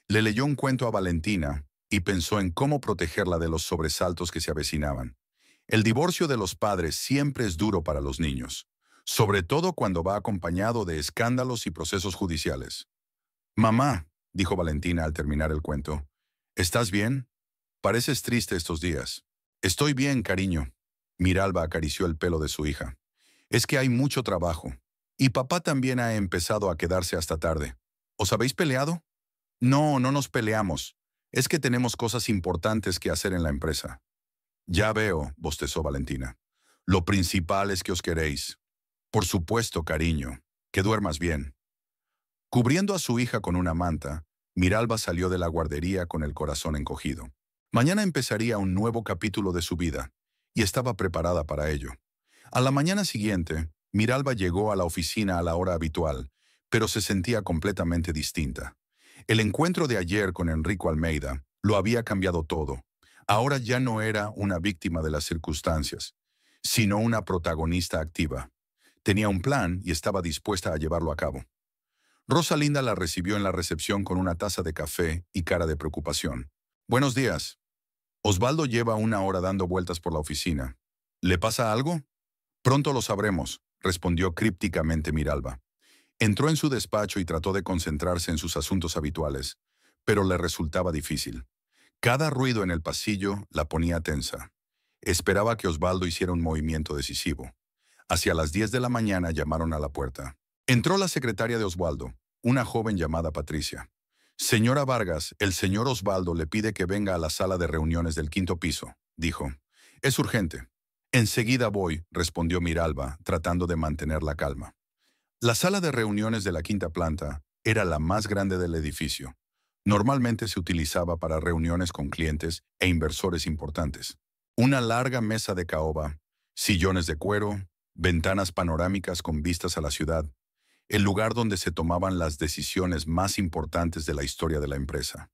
Le leyó un cuento a Valentina y pensó en cómo protegerla de los sobresaltos que se avecinaban. El divorcio de los padres siempre es duro para los niños. sobre todo cuando va acompañado de escándalos y procesos judiciales. Mamá, dijo Valentina al terminar el cuento, ¿estás bien? Pareces triste estos días. Estoy bien, cariño. Miralba acarició el pelo de su hija. Es que hay mucho trabajo. Y papá también ha empezado a quedarse hasta tarde. ¿Os habéis peleado? No, no nos peleamos. Es que tenemos cosas importantes que hacer en la empresa. Ya veo, bostezó Valentina. Lo principal es que os queréis. Por supuesto, cariño. Que duermas bien. Cubriendo a su hija con una manta, Miralba salió de la guardería con el corazón encogido. Mañana empezaría un nuevo capítulo de su vida, y estaba preparada para ello. A la mañana siguiente, Miralba llegó a la oficina a la hora habitual, pero se sentía completamente distinta. El encuentro de ayer con Enrico Almeida lo había cambiado todo. Ahora ya no era una víctima de las circunstancias, sino una protagonista activa. Tenía un plan y estaba dispuesta a llevarlo a cabo. Rosalinda la recibió en la recepción con una taza de café y cara de preocupación. Buenos días. Osvaldo lleva una hora dando vueltas por la oficina. ¿Le pasa algo? Pronto lo sabremos, respondió crípticamente Miralba. Entró en su despacho y trató de concentrarse en sus asuntos habituales, pero le resultaba difícil. Cada ruido en el pasillo la ponía tensa. Esperaba que Osvaldo hiciera un movimiento decisivo. Hacia las 10 de la mañana llamaron a la puerta. Entró la secretaria de Osvaldo, una joven llamada Patricia. Señora Vargas, el señor Osvaldo le pide que venga a la sala de reuniones del quinto piso, dijo. Es urgente. Enseguida voy, respondió Miralba, tratando de mantener la calma. La sala de reuniones de la quinta planta era la más grande del edificio. Normalmente se utilizaba para reuniones con clientes e inversores importantes. Una larga mesa de caoba, sillones de cuero, ventanas panorámicas con vistas a la ciudad, el lugar donde se tomaban las decisiones más importantes de la historia de la empresa.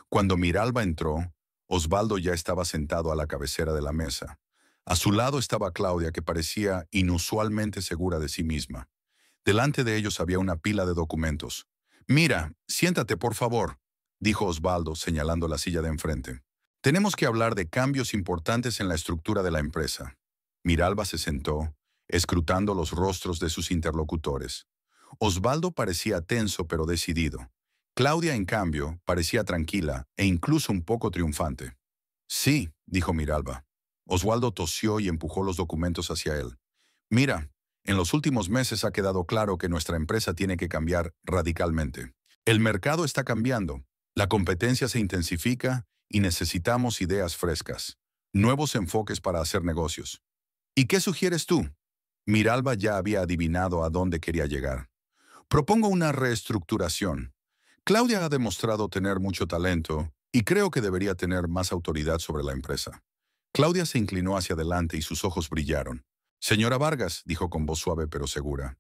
Cuando Miralba entró, Osvaldo ya estaba sentado a la cabecera de la mesa. A su lado estaba Claudia, que parecía inusualmente segura de sí misma. Delante de ellos había una pila de documentos. «Mira, siéntate, por favor», dijo Osvaldo, señalando la silla de enfrente. «Tenemos que hablar de cambios importantes en la estructura de la empresa». Miralba se sentó, escrutando los rostros de sus interlocutores. Osvaldo parecía tenso pero decidido. Claudia, en cambio, parecía tranquila e incluso un poco triunfante. «Sí», dijo Miralba. Osvaldo tosió y empujó los documentos hacia él. «Mira, en los últimos meses ha quedado claro que nuestra empresa tiene que cambiar radicalmente. El mercado está cambiando, la competencia se intensifica y necesitamos ideas frescas, nuevos enfoques para hacer negocios. ¿Y qué sugieres tú?» Miralba ya había adivinado a dónde quería llegar. «Propongo una reestructuración. Claudia ha demostrado tener mucho talento y creo que debería tener más autoridad sobre la empresa». Claudia se inclinó hacia adelante y sus ojos brillaron. «Señora Vargas», dijo con voz suave pero segura,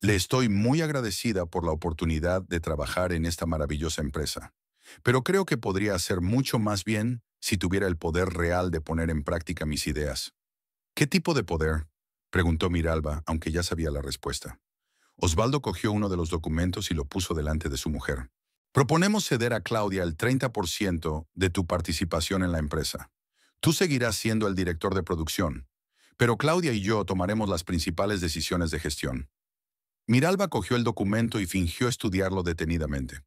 «le estoy muy agradecida por la oportunidad de trabajar en esta maravillosa empresa, pero creo que podría hacer mucho más bien si tuviera el poder real de poner en práctica mis ideas». «¿Qué tipo de poder?», preguntó Miralba, aunque ya sabía la respuesta. Osvaldo cogió uno de los documentos y lo puso delante de su mujer. «Proponemos ceder a Claudia el 30% de tu participación en la empresa. Tú seguirás siendo el director de producción, pero Claudia y yo tomaremos las principales decisiones de gestión». Miralba cogió el documento y fingió estudiarlo detenidamente.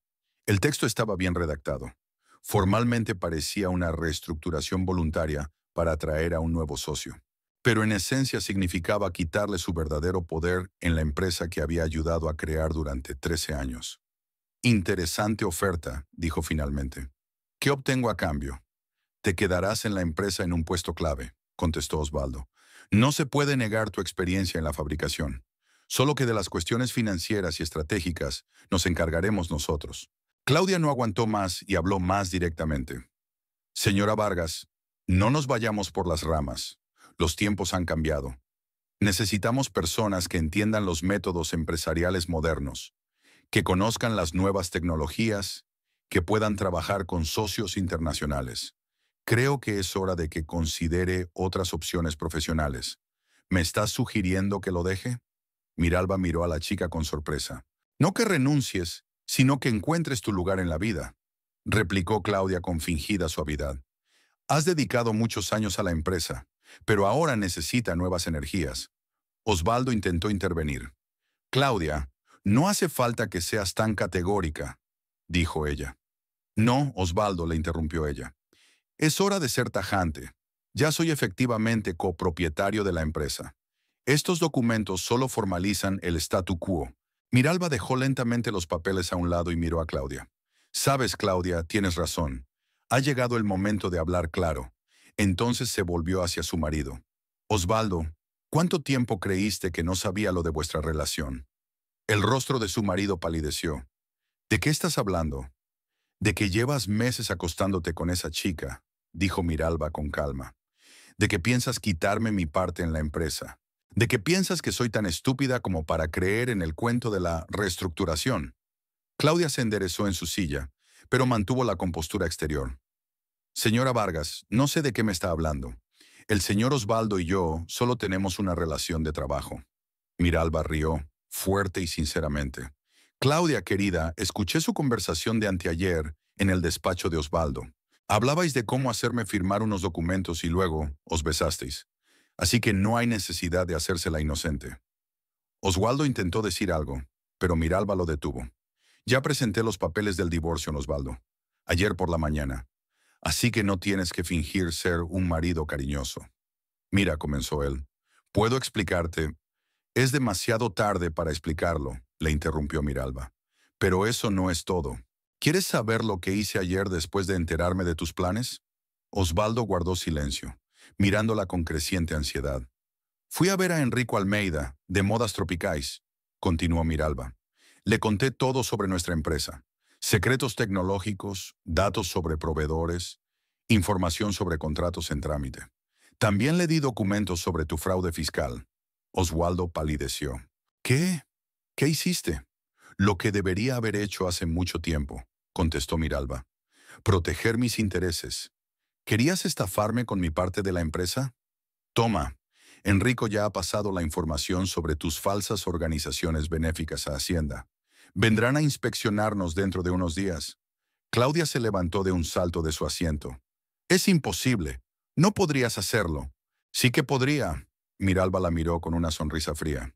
El texto estaba bien redactado. Formalmente parecía una reestructuración voluntaria para atraer a un nuevo socio, pero en esencia significaba quitarle su verdadero poder en la empresa que había ayudado a crear durante 13 años. «Interesante oferta», dijo finalmente. «¿Qué obtengo a cambio?» «Te quedarás en la empresa en un puesto clave», contestó Osvaldo. «No se puede negar tu experiencia en la fabricación. Solo que de las cuestiones financieras y estratégicas nos encargaremos nosotros». Claudia no aguantó más y habló más directamente. «Señora Vargas, no nos vayamos por las ramas. Los tiempos han cambiado. Necesitamos personas que entiendan los métodos empresariales modernos, que conozcan las nuevas tecnologías, que puedan trabajar con socios internacionales. Creo que es hora de que considere otras opciones profesionales. ¿Me estás sugiriendo que lo deje?» Miralba miró a la chica con sorpresa. «No que renuncies, sino que encuentres tu lugar en la vida», replicó Claudia con fingida suavidad. «Has dedicado muchos años a la empresa, pero ahora necesita nuevas energías. Osvaldo intentó intervenir. Claudia, no hace falta que seas tan categórica, dijo ella. No, Osvaldo, le interrumpió ella. Es hora de ser tajante. Ya soy efectivamente copropietario de la empresa. Estos documentos solo formalizan el statu quo. Miralba dejó lentamente los papeles a un lado y miró a Claudia. Sabes, Claudia, tienes razón. Ha llegado el momento de hablar claro. Entonces se volvió hacia su marido. Osvaldo, ¿cuánto tiempo creíste que no sabía lo de vuestra relación? El rostro de su marido palideció. ¿De qué estás hablando? De que llevas meses acostándote con esa chica, dijo Miralba con calma. De que piensas quitarme mi parte en la empresa. De que piensas que soy tan estúpida como para creer en el cuento de la reestructuración. Claudia se enderezó en su silla, pero mantuvo la compostura exterior. Señora Vargas, no sé de qué me está hablando. El señor Osvaldo y yo solo tenemos una relación de trabajo. Miralba rió, fuerte y sinceramente. Claudia, querida, escuché su conversación de anteayer en el despacho de Osvaldo. Hablabais de cómo hacerme firmar unos documentos y luego os besasteis. Así que no hay necesidad de hacerse la inocente. Osvaldo intentó decir algo, pero Miralba lo detuvo. Ya presenté los papeles del divorcio, Osvaldo. Ayer por la mañana. Así que no tienes que fingir ser un marido cariñoso. Mira, comenzó él. Puedo explicarte. Es demasiado tarde para explicarlo, le interrumpió Miralba. Pero eso no es todo. ¿Quieres saber lo que hice ayer después de enterarme de tus planes? Osvaldo guardó silencio, mirándola con creciente ansiedad. Fui a ver a Enrico Almeida, de Modas Tropicais, continuó Miralba. Le conté todo sobre nuestra empresa. Secretos tecnológicos, datos sobre proveedores, información sobre contratos en trámite. También le di documentos sobre tu fraude fiscal. Osvaldo palideció. ¿Qué? ¿Qué hiciste? Lo que debería haber hecho hace mucho tiempo, contestó Miralba. Proteger mis intereses. ¿Querías estafarme con mi parte de la empresa? Toma. Enrico ya ha pasado la información sobre tus falsas organizaciones benéficas a Hacienda. Vendrán a inspeccionarnos dentro de unos días. Claudia se levantó de un salto de su asiento. Es imposible. No podrías hacerlo. Sí que podría. Miralba la miró con una sonrisa fría.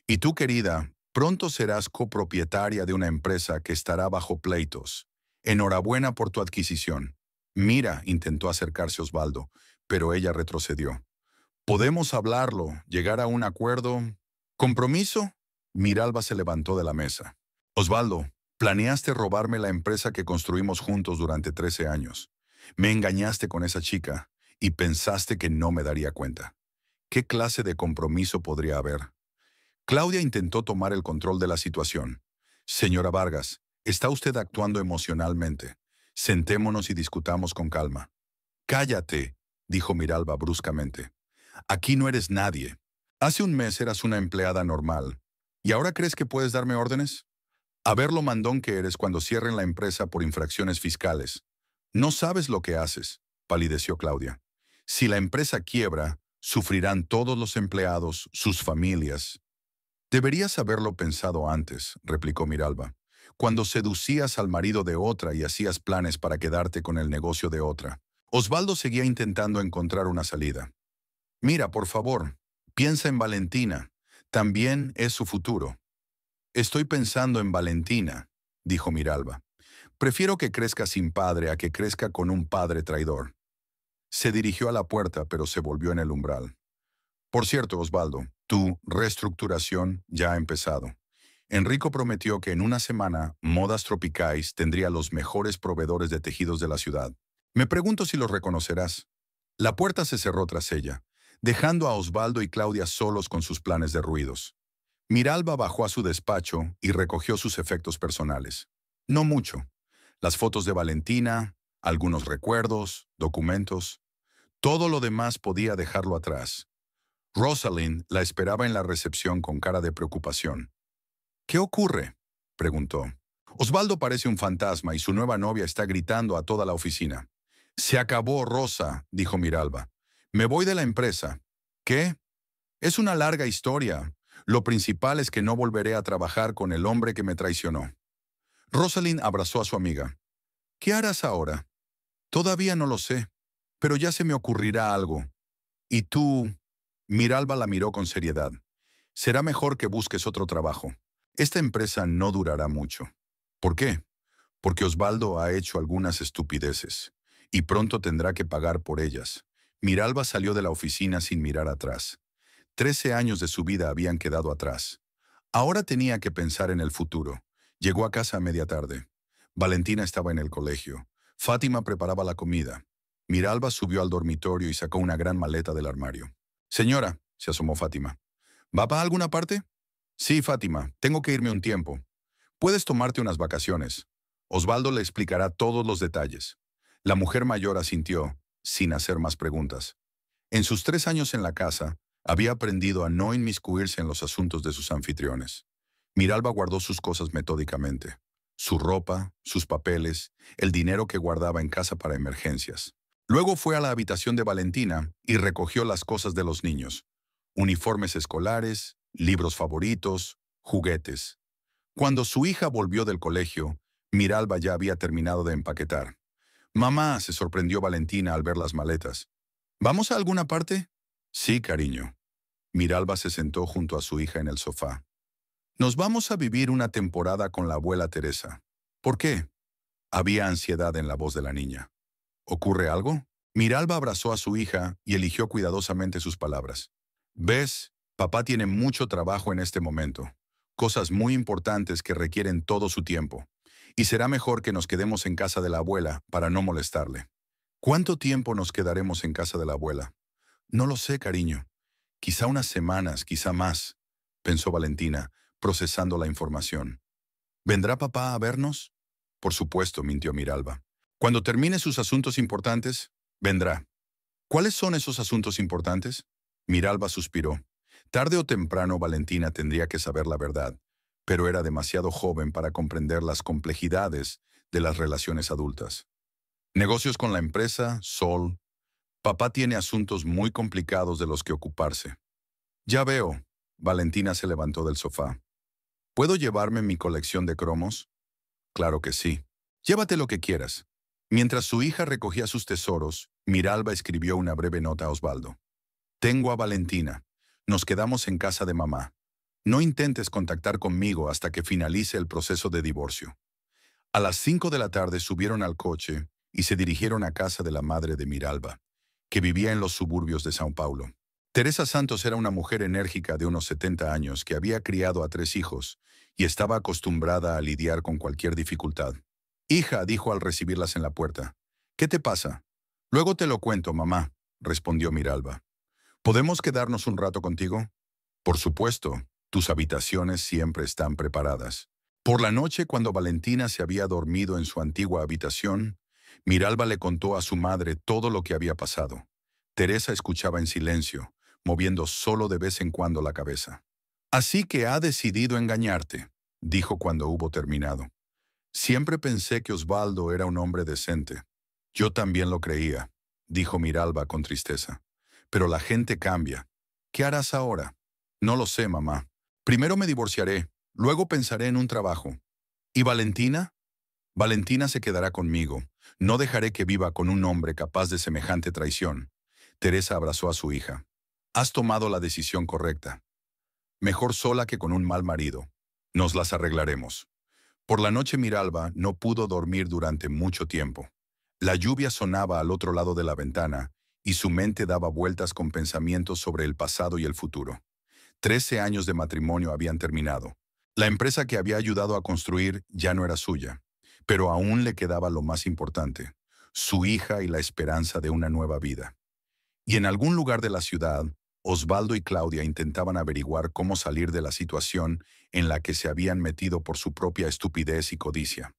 Y tú, querida, pronto serás copropietaria de una empresa que estará bajo pleitos. Enhorabuena por tu adquisición. Mira, intentó acercarse Osvaldo, pero ella retrocedió. Podemos hablarlo, llegar a un acuerdo. ¿Compromiso? Miralba se levantó de la mesa. Osvaldo, planeaste robarme la empresa que construimos juntos durante 13 años. Me engañaste con esa chica y pensaste que no me daría cuenta. ¿Qué clase de compromiso podría haber? Claudia intentó tomar el control de la situación. Señora Vargas, está usted actuando emocionalmente. Sentémonos y discutamos con calma. Cállate, dijo Miralba bruscamente. Aquí no eres nadie. Hace un mes eras una empleada normal. ¿Y ahora crees que puedes darme órdenes? A ver lo mandón que eres cuando cierren la empresa por infracciones fiscales. No sabes lo que haces, palideció Claudia. Si la empresa quiebra, sufrirán todos los empleados, sus familias. Deberías haberlo pensado antes, replicó Miralba, cuando seducías al marido de otra y hacías planes para quedarte con el negocio de otra. Osvaldo seguía intentando encontrar una salida. Mira, por favor, piensa en Valentina. También es su futuro. Estoy pensando en Valentina, dijo Miralba. Prefiero que crezca sin padre a que crezca con un padre traidor. Se dirigió a la puerta, pero se volvió en el umbral. Por cierto, Osvaldo, tu reestructuración ya ha empezado. Enrico prometió que en una semana Modas Tropicais tendría los mejores proveedores de tejidos de la ciudad. Me pregunto si los reconocerás. La puerta se cerró tras ella, dejando a Osvaldo y Claudia solos con sus planes de ruidos. Miralba bajó a su despacho y recogió sus efectos personales. No mucho. Las fotos de Valentina, algunos recuerdos, documentos. Todo lo demás podía dejarlo atrás. Rosalind la esperaba en la recepción con cara de preocupación. ¿Qué ocurre?, preguntó. Osvaldo parece un fantasma y su nueva novia está gritando a toda la oficina. Se acabó, Rosa, dijo Miralba. Me voy de la empresa. ¿Qué? Es una larga historia. Lo principal es que no volveré a trabajar con el hombre que me traicionó. Rosalind abrazó a su amiga. ¿Qué harás ahora? Todavía no lo sé, pero ya se me ocurrirá algo. ¿Y tú? Miralba la miró con seriedad. Será mejor que busques otro trabajo. Esta empresa no durará mucho. ¿Por qué? Porque Osvaldo ha hecho algunas estupideces, y pronto tendrá que pagar por ellas. Miralba salió de la oficina sin mirar atrás. 13 años de su vida habían quedado atrás. Ahora tenía que pensar en el futuro. Llegó a casa a media tarde. Valentina estaba en el colegio. Fátima preparaba la comida. Miralba subió al dormitorio y sacó una gran maleta del armario. Señora, se asomó Fátima. ¿Va para alguna parte? Sí, Fátima, tengo que irme un tiempo. Puedes tomarte unas vacaciones. Osvaldo le explicará todos los detalles. La mujer mayor asintió, sin hacer más preguntas. En sus 3 años en la casa, había aprendido a no inmiscuirse en los asuntos de sus anfitriones. Miralba guardó sus cosas metódicamente. Su ropa, sus papeles, el dinero que guardaba en casa para emergencias. Luego fue a la habitación de Valentina y recogió las cosas de los niños. Uniformes escolares, libros favoritos, juguetes. Cuando su hija volvió del colegio, Miralba ya había terminado de empaquetar. Mamá, se sorprendió Valentina al ver las maletas. ¿Vamos a alguna parte? Sí, cariño. Miralba se sentó junto a su hija en el sofá. Nos vamos a vivir una temporada con la abuela Teresa. ¿Por qué? Había ansiedad en la voz de la niña. ¿Ocurre algo? Miralba abrazó a su hija y eligió cuidadosamente sus palabras. ¿Ves? Papá tiene mucho trabajo en este momento. Cosas muy importantes que requieren todo su tiempo. Y será mejor que nos quedemos en casa de la abuela para no molestarle. ¿Cuánto tiempo nos quedaremos en casa de la abuela? No lo sé, cariño. Quizá unas semanas, quizá más, pensó Valentina, procesando la información. ¿Vendrá papá a vernos? Por supuesto, mintió Miralba. Cuando termine sus asuntos importantes, vendrá. ¿Cuáles son esos asuntos importantes? Miralba suspiró. Tarde o temprano Valentina tendría que saber la verdad, pero era demasiado joven para comprender las complejidades de las relaciones adultas. Negocios con la empresa, Sol. Papá tiene asuntos muy complicados de los que ocuparse. Ya veo. Valentina se levantó del sofá. ¿Puedo llevarme mi colección de cromos? Claro que sí. Llévate lo que quieras. Mientras su hija recogía sus tesoros, Miralba escribió una breve nota a Osvaldo. Tengo a Valentina. Nos quedamos en casa de mamá. No intentes contactar conmigo hasta que finalice el proceso de divorcio. A las 5 de la tarde subieron al coche y se dirigieron a casa de la madre de Miralba, que vivía en los suburbios de São Paulo. Teresa Santos era una mujer enérgica de unos 70 años que había criado a 3 hijos y estaba acostumbrada a lidiar con cualquier dificultad. Hija, dijo al recibirlas en la puerta. ¿Qué te pasa? Luego te lo cuento, mamá, respondió Miralba. ¿Podemos quedarnos un rato contigo? Por supuesto, tus habitaciones siempre están preparadas. Por la noche, cuando Valentina se había dormido en su antigua habitación, Miralba le contó a su madre todo lo que había pasado. Teresa escuchaba en silencio, moviendo solo de vez en cuando la cabeza. Así que ha decidido engañarte, dijo cuando hubo terminado. Siempre pensé que Osvaldo era un hombre decente. Yo también lo creía, dijo Miralba con tristeza. Pero la gente cambia. ¿Qué harás ahora? No lo sé, mamá. Primero me divorciaré, luego pensaré en un trabajo. ¿Y Valentina? Valentina se quedará conmigo. No dejaré que viva con un hombre capaz de semejante traición. Teresa abrazó a su hija. Has tomado la decisión correcta. Mejor sola que con un mal marido. Nos las arreglaremos. Por la noche Miralba no pudo dormir durante mucho tiempo. La lluvia sonaba al otro lado de la ventana y su mente daba vueltas con pensamientos sobre el pasado y el futuro. 13 años de matrimonio habían terminado. La empresa que había ayudado a construir ya no era suya, pero aún le quedaba lo más importante, su hija y la esperanza de una nueva vida. Y en algún lugar de la ciudad, Osvaldo y Claudia intentaban averiguar cómo salir de la situación en la que se habían metido por su propia estupidez y codicia.